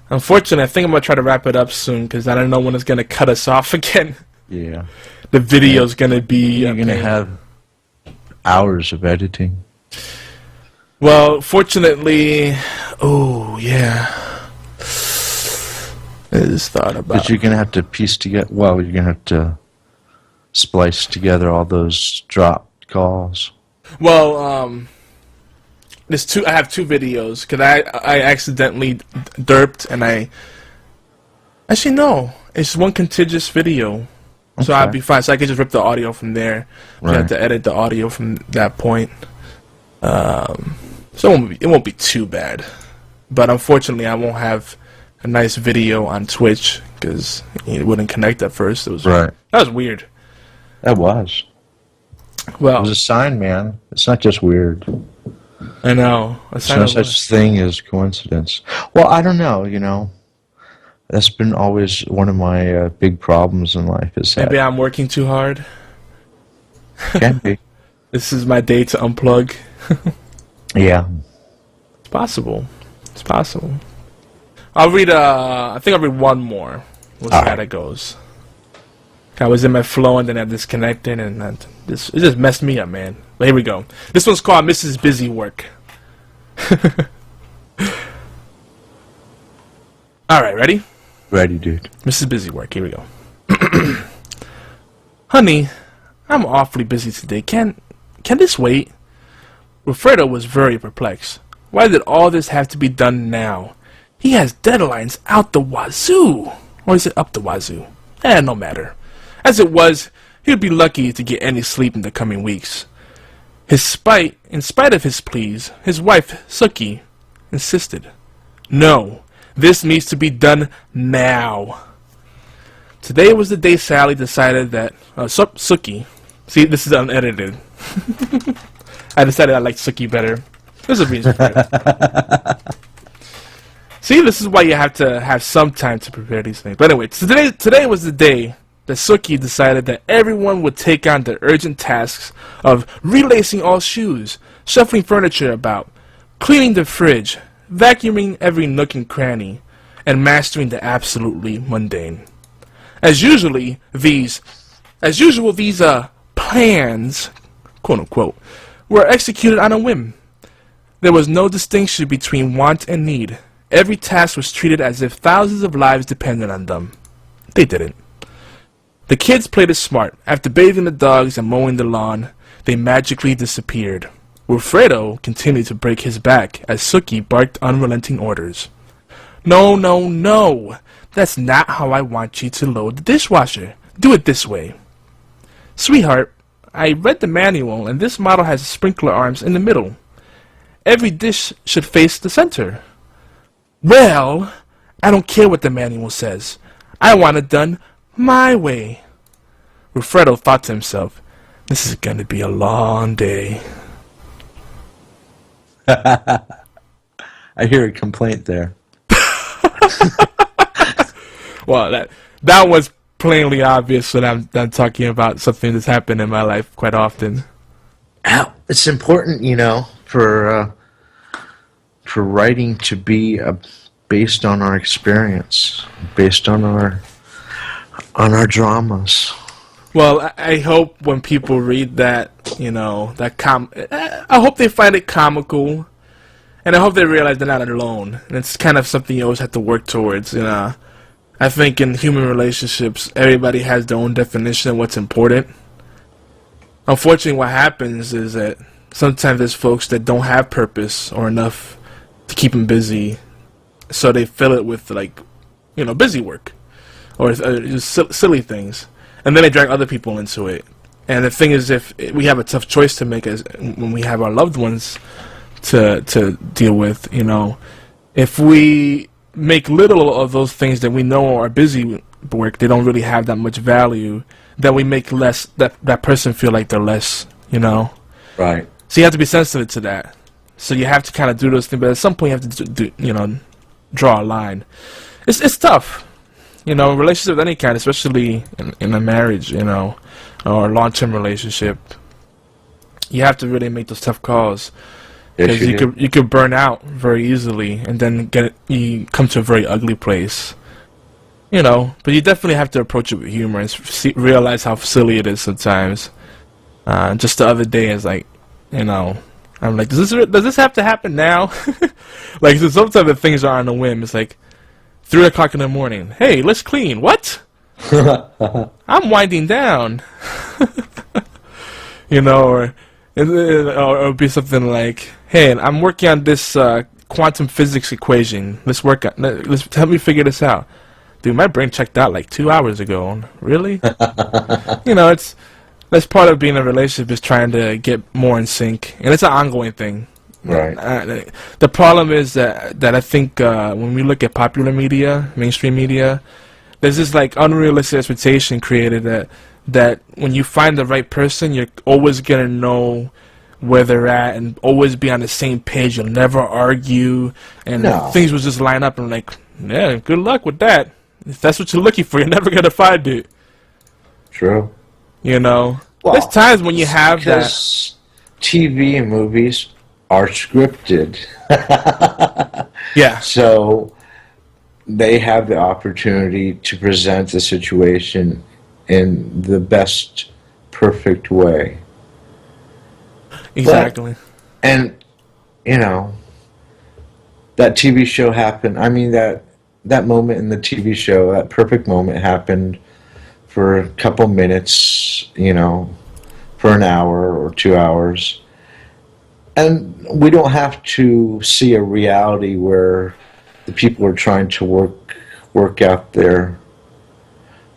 B: Unfortunately, I think I'm going to try to wrap it up soon because I don't know when it's going to cut us off again.
A: Yeah.
B: The video's going to be...
A: You're going to have hours of editing.
B: Well, fortunately... Oh, yeah. I just thought about...
A: But you're going to have to piece together... Well, you're going to have to splice together all those dropped calls.
B: Well, there's two. I have 2 videos because I accidentally derped and I actually no, it's one contiguous video, so I'd be fine. So I could just rip the audio from there. Right. I have to edit the audio from that point. So it won't be too bad, but unfortunately, I won't have a nice video on Twitch because it wouldn't connect at first. It was
A: right.
B: That was weird.
A: That was.
B: Well,
A: it was a sign, man. It's not just weird.
B: I know.
A: There's no such thing as coincidence. Well, I don't know, you know. That's been always one of my big problems in life. Is
B: maybe I'm working too hard?
A: Can be.
B: This is my day to unplug.
A: Yeah.
B: It's possible. It's possible. I'll read, I think I'll read one more. We'll see how that goes. I was in my flow and then I disconnected, and it just messed me up, man. But here we go. This one's called Mrs. Busy Work. Alright, ready?
A: Ready, dude.
B: Mrs. Busy Work, here we go. Honey, I'm awfully busy today. Can this wait? Wilfredo was very perplexed. Why did all this have to be done now? He has deadlines out the wazoo. Or is it up the wazoo? No matter. As it was, he would be lucky to get any sleep in the coming weeks. In spite of his pleas, his wife, Suki, insisted. No, this needs to be done now. Today was the day Sally decided that Suki. See, this is unedited. I decided I liked Suki better. There's a reason for it. See, this is why you have to have some time to prepare these things. But anyway, today was the day that Suki decided that everyone would take on the urgent tasks of relacing all shoes, shuffling furniture about, cleaning the fridge, vacuuming every nook and cranny, and mastering the absolutely mundane. As usual, these plans, quote unquote, were executed on a whim. There was no distinction between want and need. Every task was treated as if thousands of lives depended on them. They didn't. The kids played it smart. After bathing the dogs and mowing the lawn, they magically disappeared. Wilfredo continued to break his back as Suki barked unrelenting orders. No, no, no! That's not how I want you to load the dishwasher. Do it this way. Sweetheart, I read the manual and this model has sprinkler arms in the middle. Every dish should face the center. Well, I don't care what the manual says. I want it done my way. Wilfredo thought to himself, this is going to be a long day.
A: I hear a complaint there.
B: Well, that was plainly obvious when I'm talking about something that's happened in my life quite often.
A: It's important, for writing to be based on our experience, based on our dramas.
B: Well, I hope when people read that, I hope they find it comical, and I hope they realize they're not alone. And it's kind of something you always have to work towards. I think in human relationships, everybody has their own definition of what's important. Unfortunately, what happens is that sometimes there's folks that don't have purpose or enough to keep them busy, so they fill it with busy work or just silly things, and then they drag other people into it. And the thing is, if we have a tough choice to make as when we have our loved ones to deal with, if we make little of those things that we know are busy work, they don't really have that much value, then we make that person feel like they're less,
A: Right.
B: So you have to be sensitive to that. So you have to kind of do those things, but at some point you have to draw a line. It's tough, relationship of any kind, especially in a marriage, or a long-term relationship. You have to really make those tough calls. Because you could burn out very easily, and then you come to a very ugly place. But you definitely have to approach it with humor and realize how silly it is sometimes. Just the other day, it's like, I'm like, does this have to happen now? Like, so sometimes the things are on a whim. It's like 3 o'clock in the morning. Hey, let's clean. What? I'm winding down. Or it'll be something like, hey, I'm working on this quantum physics equation. Let's help me figure this out. Dude, my brain checked out like 2 hours ago. Really? That's part of being in a relationship, is trying to get more in sync, and it's an ongoing thing.
A: Right.
B: The problem is that I think when we look at popular media, mainstream media, there's this unrealistic expectation created that when you find the right person, you're always gonna know where they're at and always be on the same page. You'll never argue, and things will just line up. And yeah, good luck with that. If that's what you're looking for, you're never gonna find it.
A: True.
B: Well, there's times when you have that.
A: TV and movies are scripted.
B: Yeah.
A: So they have the opportunity to present the situation in the best, perfect way.
B: Exactly.
A: And, you know, that TV show happened. I mean, that moment in the TV show, that perfect moment happened for a couple minutes, you know, for an hour or 2 hours. And we don't have to see a reality where the people are trying to work out their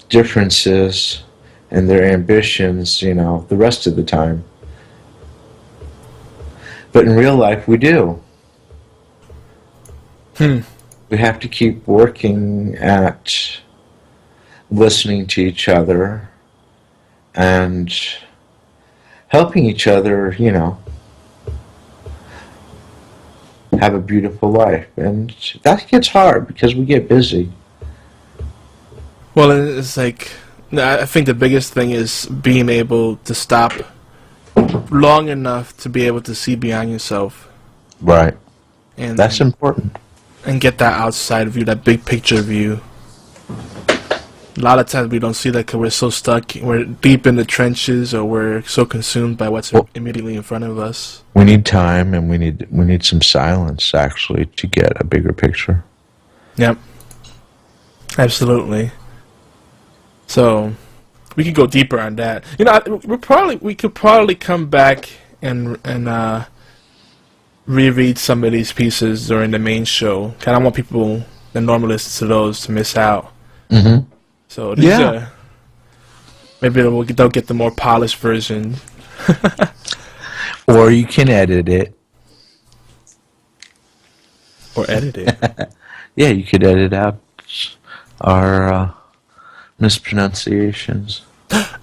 A: differences and their ambitions, you know, the rest of the time. But in real life, we do. We have to keep working at listening to each other and helping each other, you know, have a beautiful life. And that gets hard because we get busy.
B: Well, it's like, I think the biggest thing is being able to stop long enough to be able to see beyond yourself.
A: Right.
B: And
A: that's important.
B: And get that outside view, that big picture view. A lot of times we don't see that because we're so stuck, we're deep in the trenches, or we're so consumed by what's immediately in front of us.
A: We need time, and we need some silence, actually, to get a bigger picture.
B: Yep. Absolutely. So we could go deeper on that. You know, we could probably come back and reread some of these pieces during the main show. I don't want people that normally listen to those to miss out.
A: Mm-hmm.
B: So these are, maybe they'll get the more polished version.
A: Or you can edit it.
B: Or edit it.
A: Yeah, you could edit out our mispronunciations.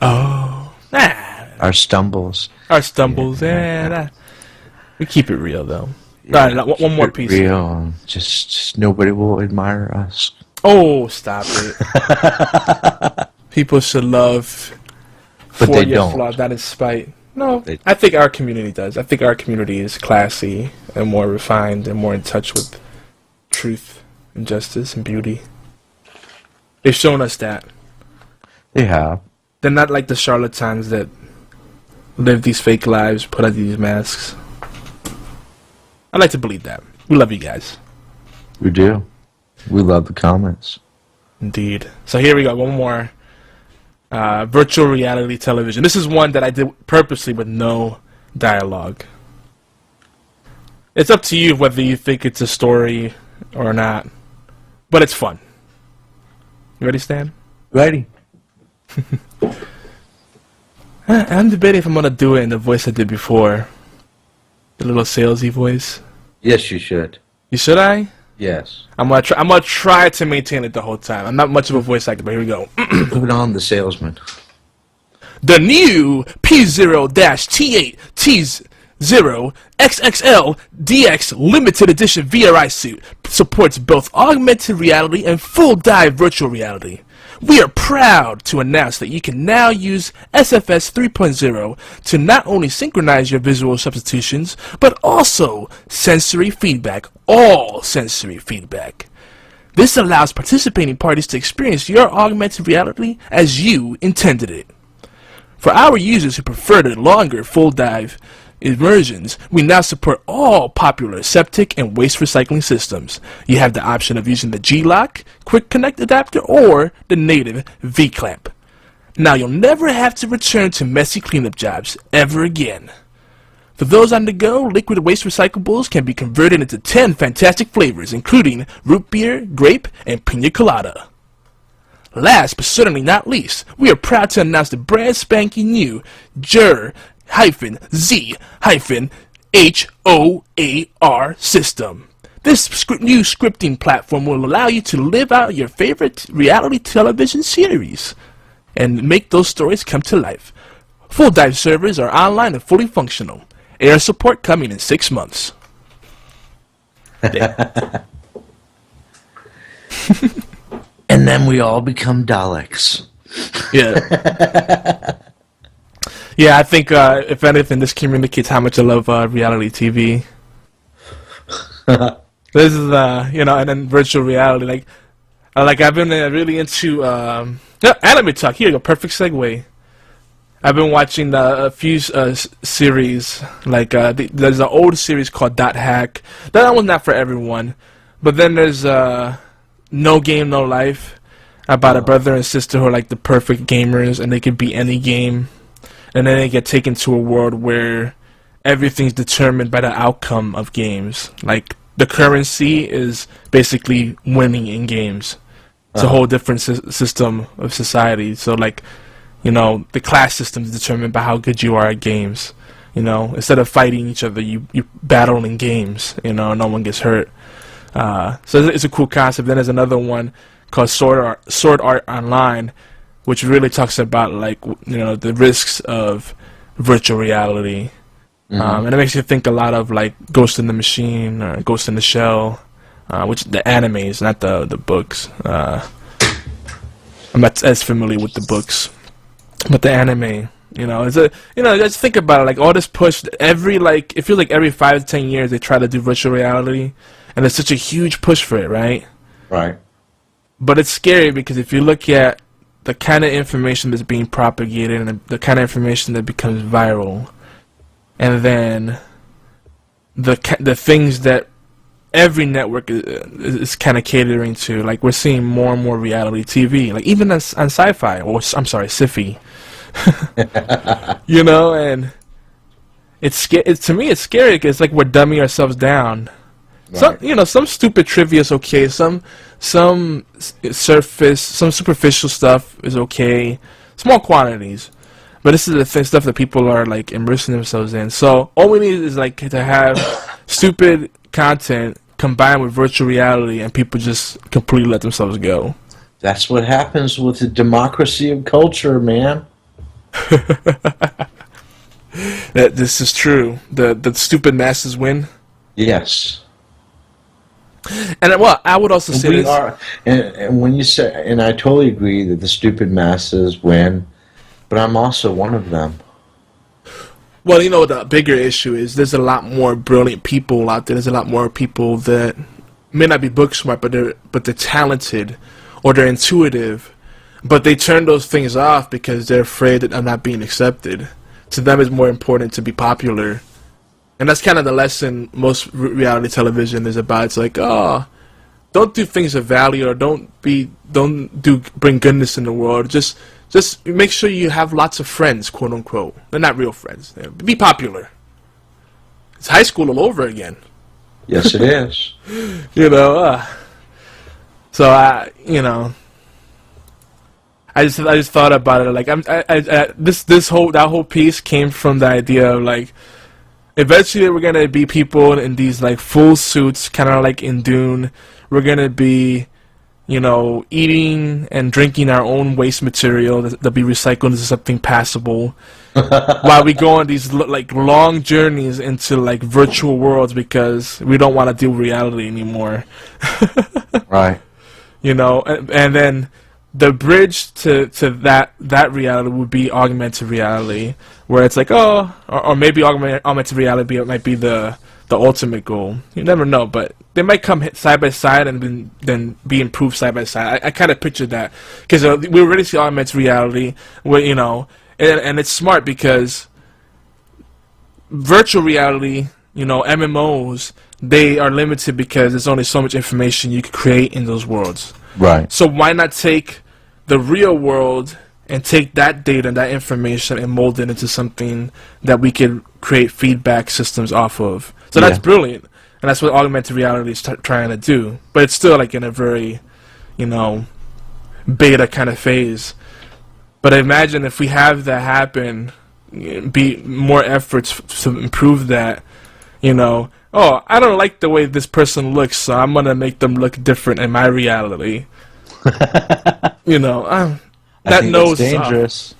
B: Oh.
A: Our stumbles.
B: Our stumbles. We keep it real, though. Yeah, all right, one more piece.
A: Real. Just nobody will admire us.
B: Oh, stop it. People should love
A: but
B: for
A: they
B: your
A: don't.
B: flaws, not in spite. No, I think our community does. I think our community is classy and more refined and more in touch with truth and justice and beauty. They've shown us that.
A: They have.
B: They're not like the charlatans that live these fake lives, put on these masks. I like to believe that. We love you guys.
A: We do. We love the comments.
B: Indeed. So here we go. One more. Virtual reality television. This is one that I did purposely with no dialogue. It's up to you whether you think it's a story or not. But it's fun. You ready, Stan?
A: Ready.
B: I'm debating if I'm going to do it in the voice I did before. The little salesy voice.
A: Yes, you should.
B: Should I?
A: Yes.
B: I'm gonna try to maintain it the whole time. I'm not much of a voice actor, but here we go.
A: Put on the salesman.
B: The new P0-T8 T0 XXL DX limited edition VRI suit supports both augmented reality and full dive virtual reality. We are proud to announce that you can now use SFS 3.0 to not only synchronize your visual substitutions, but also sensory feedback, all sensory feedback. This allows participating parties to experience your augmented reality as you intended it. For our users who prefer the longer full dive immersions, we now support all popular septic and waste recycling systems. You have the option of using the G-Lock, Quick Connect adapter, or the native V-Clamp. Now you'll never have to return to messy cleanup jobs ever again. For those on the go, liquid waste recyclables can be converted into 10 fantastic flavors, including root beer, grape, and pina colada. Last but certainly not least, we are proud to announce the brand spanking new Jur-Z-HOAR system. This new scripting platform will allow you to live out your favorite reality television series and make those stories come to life. Full dive servers are online and fully functional. Air support coming in 6 months.
A: And then we all become Daleks.
B: Yeah. Yeah, I think, if anything, this communicates how much I love reality TV. This is, and then virtual reality. Like, Like I've been really into anime talk. Here you go, perfect segue. I've been watching a few series. Like there's an old series called Dot Hack. That one's not for everyone. But then there's No Game No Life, about a brother and sister who are like the perfect gamers, and they can beat any game. And then they get taken to a world where everything's determined by the outcome of games. Like the currency is basically winning in games. It's a whole different system of society. So like, you know, the class system is determined by how good you are at games. You know, instead of fighting each other, you battle in games. You know, no one gets hurt. So it's a cool concept. Then there's another one called Sword Art Online, which really talks about, like, you know, the risks of virtual reality. And it makes you think a lot of like Ghost in the Machine or Ghost in the Shell, which the animes, not the books. I'm not as familiar with the books, but the anime, you know, just think about it, like all this push. It feels like every 5 to 10 years they try to do virtual reality, and there's such a huge push for it, right?
A: Right.
B: But it's scary because if you look at the kind of information that's being propagated and the kind of information that becomes viral, and then the things that every network is kind of catering to, like we're seeing more and more reality TV, like even on sci-fi, or I'm sorry, sci-fi. You know, and to me it's scary because it's like we're dumbing ourselves down. Right. Some stupid trivia is okay. Some superficial stuff is okay. Small quantities, but this is the stuff that people are like immersing themselves in. So all we need is like to have stupid content combined with virtual reality, and people just completely let themselves go.
A: That's what happens with the democracy of culture, man.
B: This is true. The stupid masses win.
A: Yes.
B: And well, I would also say this.
A: And when you say, and I totally agree that the stupid masses win, but I'm also one of them.
B: Well, you know, the bigger issue is there's a lot more brilliant people out there. There's a lot more people that may not be book smart, but they're talented, or they're intuitive, but they turn those things off because they're afraid that I'm not being accepted. To them, it's more important to be popular. And that's kind of the lesson most reality television is about. It's like, oh, don't do things of value, or don't bring goodness in the world. Just make sure you have lots of friends, quote unquote. They're not real friends. Be popular. It's high school all over again.
A: Yes, it is.
B: You know. So I just thought about it. Like that whole piece came from the idea of like, eventually we're gonna be people in these like full suits, kind of like in Dune. We're gonna be, you know, eating and drinking our own waste material that'll be recycled into something passable, while we go on these like long journeys into like virtual worlds because we don't want to deal with reality anymore.
A: Right.
B: You know, and then the bridge to that reality would be augmented reality, where it's like, oh, or maybe augmented reality might be the ultimate goal. You never know, but they might come side by side and then be improved side by side. I kind of pictured that because we already see augmented reality, where, you know, and it's smart because virtual reality, you know, MMOs, they are limited because there's only so much information you can create in those worlds.
A: Right.
B: So why not take the real world and take that data and that information and mold it into something that we can create feedback systems off of? So that's brilliant, and that's what augmented reality is trying to do. But it's still like in a very, you know, beta kind of phase. But imagine if we have that happen, be more efforts to improve that. You know, oh, I don't like the way this person looks, so I'm gonna make them look different in my reality. You know, that nose is dangerous.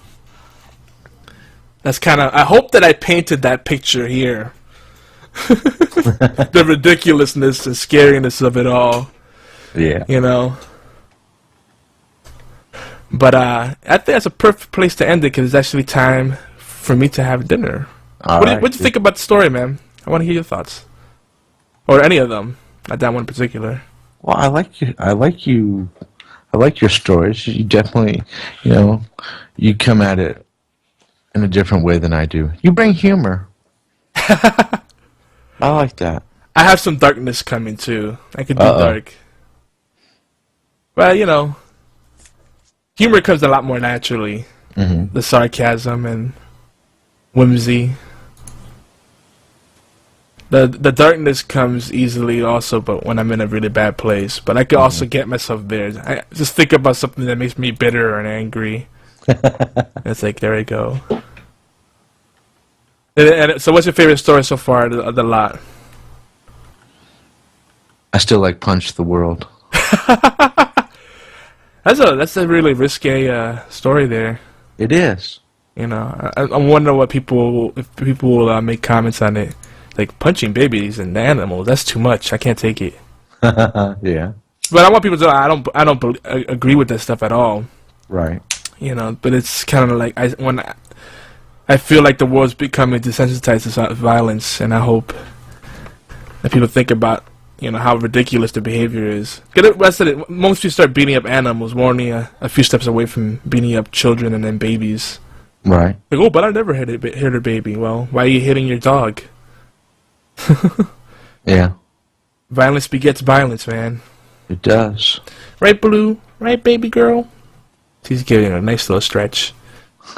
B: That's kind of. I hope that I painted that picture here. The ridiculousness and scariness of it all.
A: Yeah.
B: You know. But I think that's a perfect place to end it because it's actually time for me to have dinner. What do you think about the story, man? I want to hear your thoughts, or any of them, not that one in particular.
A: Well, I like you I like your stories. You definitely, you know, you come at it in a different way than I do. You bring humor. I like that.
B: I have some darkness coming too. I could do
A: Uh-oh.
B: dark. But, you know, humor comes a lot more naturally.
A: Mm-hmm.
B: The sarcasm and whimsy. The darkness comes easily also, but when I'm in a really bad place. But I can also get myself there. I just think about something that makes me bitter and angry. It's like, there we go. So what's your favorite story so far of the lot?
A: I still like Punch the World.
B: That's a really risque story there.
A: It is.
B: You know, I wonder if people will make comments on it. Like, punching babies and animals, that's too much. I can't take it.
A: Yeah.
B: But I want people to know I don't agree with that stuff at all.
A: Right.
B: You know, but it's kind of like I feel like the world's becoming desensitized to violence, and I hope that people think about, you know, how ridiculous the behavior is. Once you start beating up animals, we're only a few steps away from beating up children and then babies.
A: Right.
B: Like, oh, but I never hit a baby. Well, why are you hitting your dog?
A: Yeah.
B: Violence begets violence, man.
A: It does.
B: Right, Blue? Right, baby girl? He's giving a nice little stretch.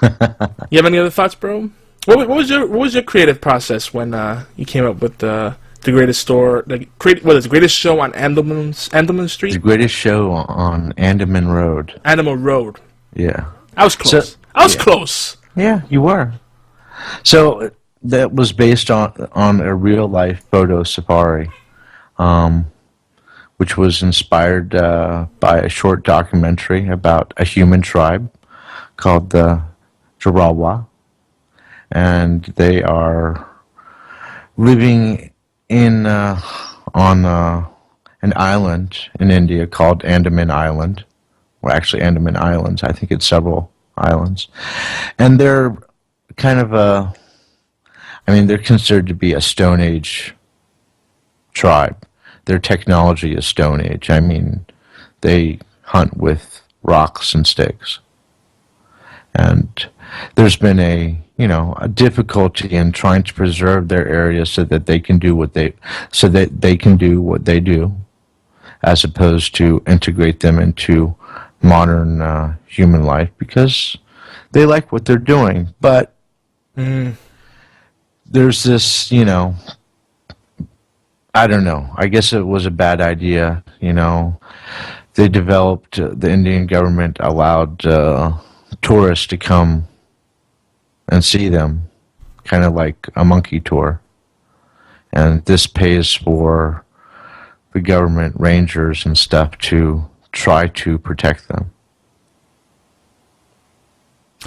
B: You have any other thoughts, bro? What was your creative process when you came up with the greatest store? The greatest show on Andaman Street?
A: The greatest show on Andaman Road.
B: Andaman Road.
A: Yeah.
B: I was close. I was close.
A: Yeah, you were. So that was based on a real life photo safari, which was inspired by a short documentary about a human tribe called the Jarawa, and they are living on an island in India called Andaman Island. Well, actually, Andaman Islands. I think it's several islands, and they're kind of they're considered to be a Stone Age tribe. Their technology is Stone Age. I mean, they hunt with rocks and sticks. And there's been a difficulty in trying to preserve their area so that they can do what they do, as opposed to integrate them into modern human life, because they like what they're doing. But there's this, I don't know. I guess it was a bad idea. They developed, the Indian government allowed tourists to come and see them, kind of like a monkey tour. And this pays for the government rangers and stuff to try to protect them.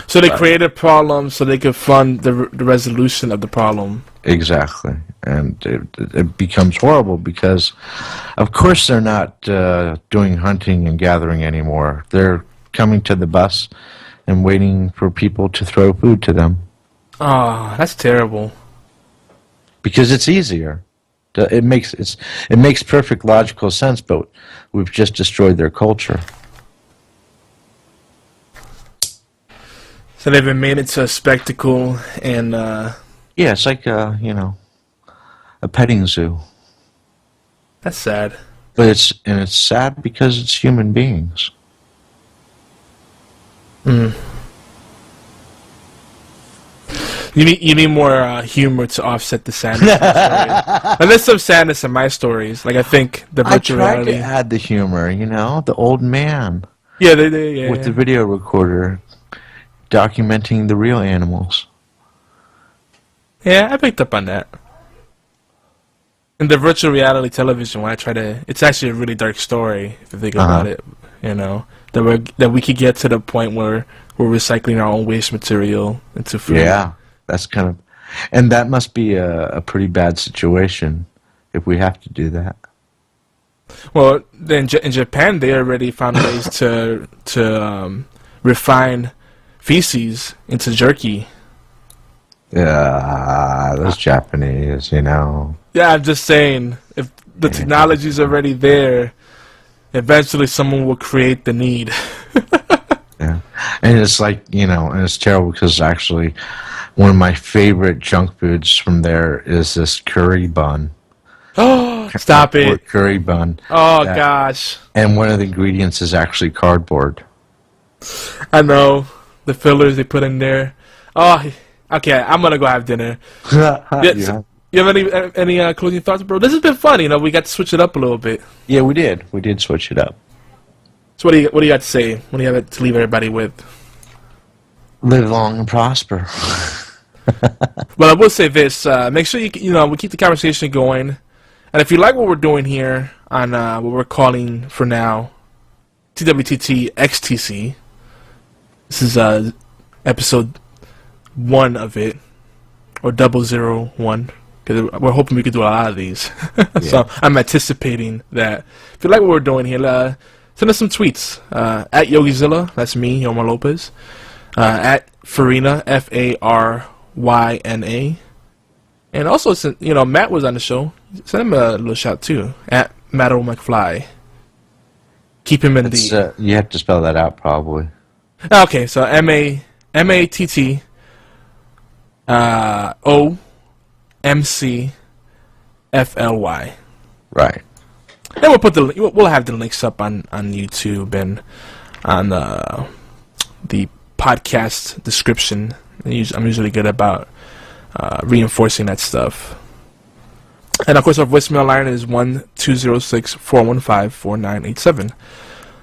B: So they created a problem so they could fund the resolution of the problem.
A: Exactly. And it becomes horrible because, of course, they're not doing hunting and gathering anymore. They're coming to the bus and waiting for people to throw food to them.
B: Oh, that's terrible.
A: Because it's easier. It makes perfect logical sense, but we've just destroyed their culture.
B: So they've been made into a spectacle, and
A: yeah, it's like a petting zoo.
B: That's sad.
A: But it's sad because it's human beings.
B: You need more humor to offset the sadness. And there's some sadness in my stories. Like, I think the virtual reality.
A: I tried to add the humor, the old man.
B: Yeah,
A: with the video recorder, documenting the real animals.
B: Yeah, I picked up on that. In the virtual reality television, when I try to, it's actually a really dark story if you think about it. That we could get to the point where we're recycling our own waste material into food.
A: Yeah, that's and that must be a pretty bad situation if we have to do that.
B: Well, in Japan, they already found ways to refine feces into jerky.
A: Yeah, those Japanese,
B: Yeah, I'm just saying, if the technology's already there, eventually someone will create the need.
A: Yeah, and it's like, and it's terrible because actually one of my favorite junk foods from there is this curry bun.
B: Oh, stop it.
A: Curry bun.
B: Oh, gosh.
A: And one of the ingredients is actually cardboard.
B: I know. The fillers they put in there. Oh, okay, I'm going to go have dinner.
A: Yeah.
B: You have any closing thoughts, bro? This has been fun. We got to switch it up a little bit.
A: Yeah, we did. We did switch it up.
B: So what do you got to say? What do you have to leave everybody with?
A: Live long and prosper.
B: Well, I will say this. Make sure we keep the conversation going. And if you like what we're doing here on what we're calling for now TWTT XTC, this is episode 1 of it, or 001, because we're hoping we could do a lot of these.
A: Yeah.
B: So I'm anticipating that. If you like what we're doing here, send us some tweets. At Yogizilla, that's me, Yomar Lopez. At Farina, Faryna. And also, Matt was on the show. Send him a little shout too. At Matto McFly. Keep him in the.
A: You have to spell that out probably.
B: Okay, so MATT OMCFLY.
A: Right.
B: And we'll have the links up on YouTube and on the podcast description. I'm usually good about reinforcing that stuff. And of course, our voicemail line is 1-206-415-4987.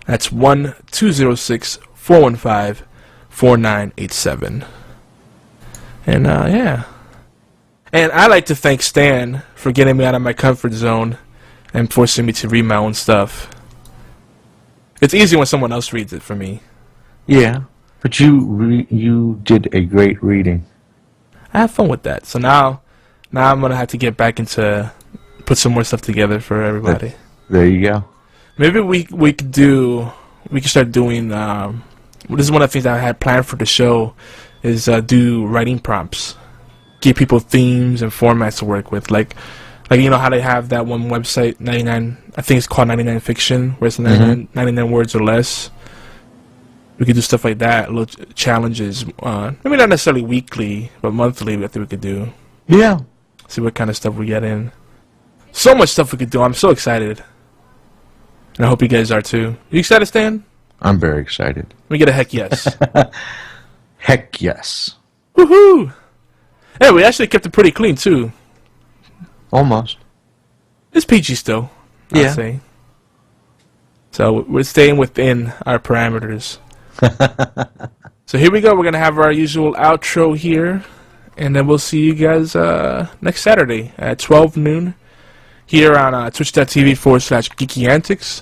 B: That's 1-206-415-4987. And yeah. And I like to thank Stan for getting me out of my comfort zone and forcing me to read my own stuff. It's easy when someone else reads it for me.
A: Yeah, but you did a great reading.
B: I have fun with that. So now I'm gonna have to get back into put some more stuff together for everybody.
A: There you go.
B: Maybe we could start doing. This is one of the things I had planned for the show, is do writing prompts, give people themes and formats to work with, like how they have that one website 99. I think it's called 99 Fiction, where it's 99 words or less. We could do stuff like that, little challenges. Maybe not necessarily weekly, but monthly. I think we could do.
A: Yeah.
B: See what kind of stuff we get in. So much stuff we could do. I'm so excited. And I hope you guys are too. You excited, Stan?
A: I'm very excited.
B: Let me get a heck yes.
A: Heck yes.
B: Woohoo! Hey, we actually kept it pretty clean too.
A: Almost.
B: It's PG still, I'd say. So we're staying within our parameters. So here we go. We're going to have our usual outro here. And then we'll see you guys next Saturday at 12 noon here on twitch.tv/GeekyAntics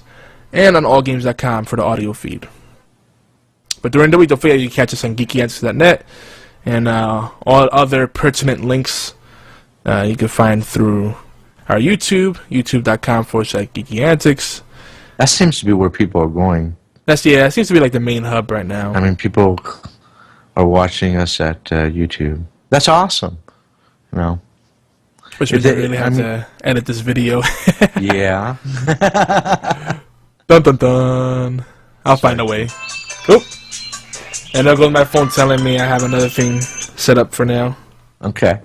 B: and on allgames.com for the audio feed. But during the week, don't forget you can catch us on GeekyAntics.net and all other pertinent links you can find through our YouTube, youtube.com/GeekyAntics.
A: That seems to be where people are going.
B: That seems to be like the main hub right now.
A: I mean, people are watching us at YouTube. That's awesome.
B: Which means I really have to edit this video.
A: Yeah.
B: Dun dun dun. I'll find a way. Oop. And there goes my phone telling me I have another thing set up for now.
A: Okay.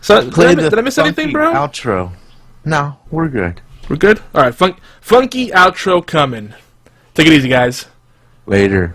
B: So did I miss anything, bro?
A: Outro. No, we're good.
B: We're good? Alright, funky outro coming. Take it easy, guys.
A: Later.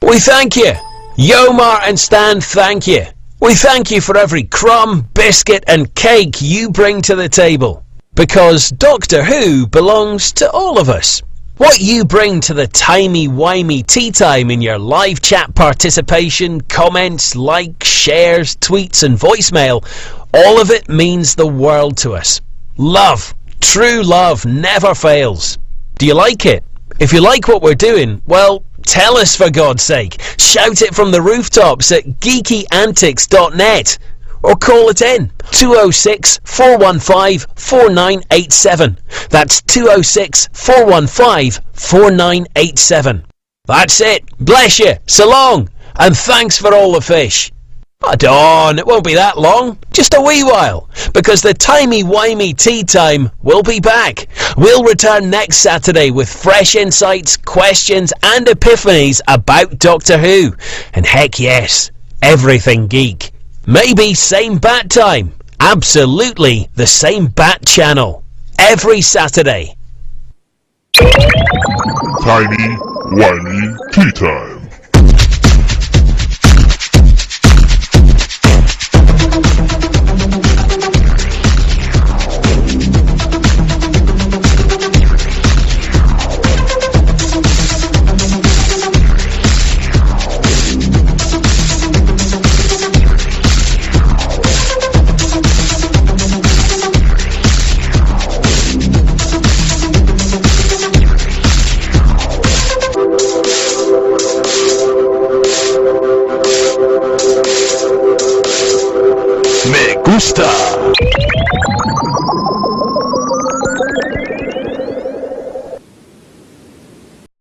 C: We thank you. Yomar and Stan, thank you. We thank you for every crumb, biscuit and cake you bring to the table. Because Doctor Who belongs to all of us. What you bring to the timey-wimey tea time in your live chat participation, comments, likes, shares, tweets and voicemail, all of it means the world to us. Love, true love never fails. Do you like it? If you like what we're doing, well, tell us for God's sake. Shout it from the rooftops at GeekyAntics.net. Or call it in, 206-415-4987. That's 206-415-4987. That's it. Bless you. So long. And thanks for all the fish. Hold on, it won't be that long, just a wee while, because the Timey-Wimey Tea Time will be back. We'll return next Saturday with fresh insights, questions and epiphanies about Doctor Who. And heck yes, everything geek. Maybe same bat time, absolutely the same bat channel, every Saturday.
D: Timey-Wimey Tea Time.
C: Me gusta.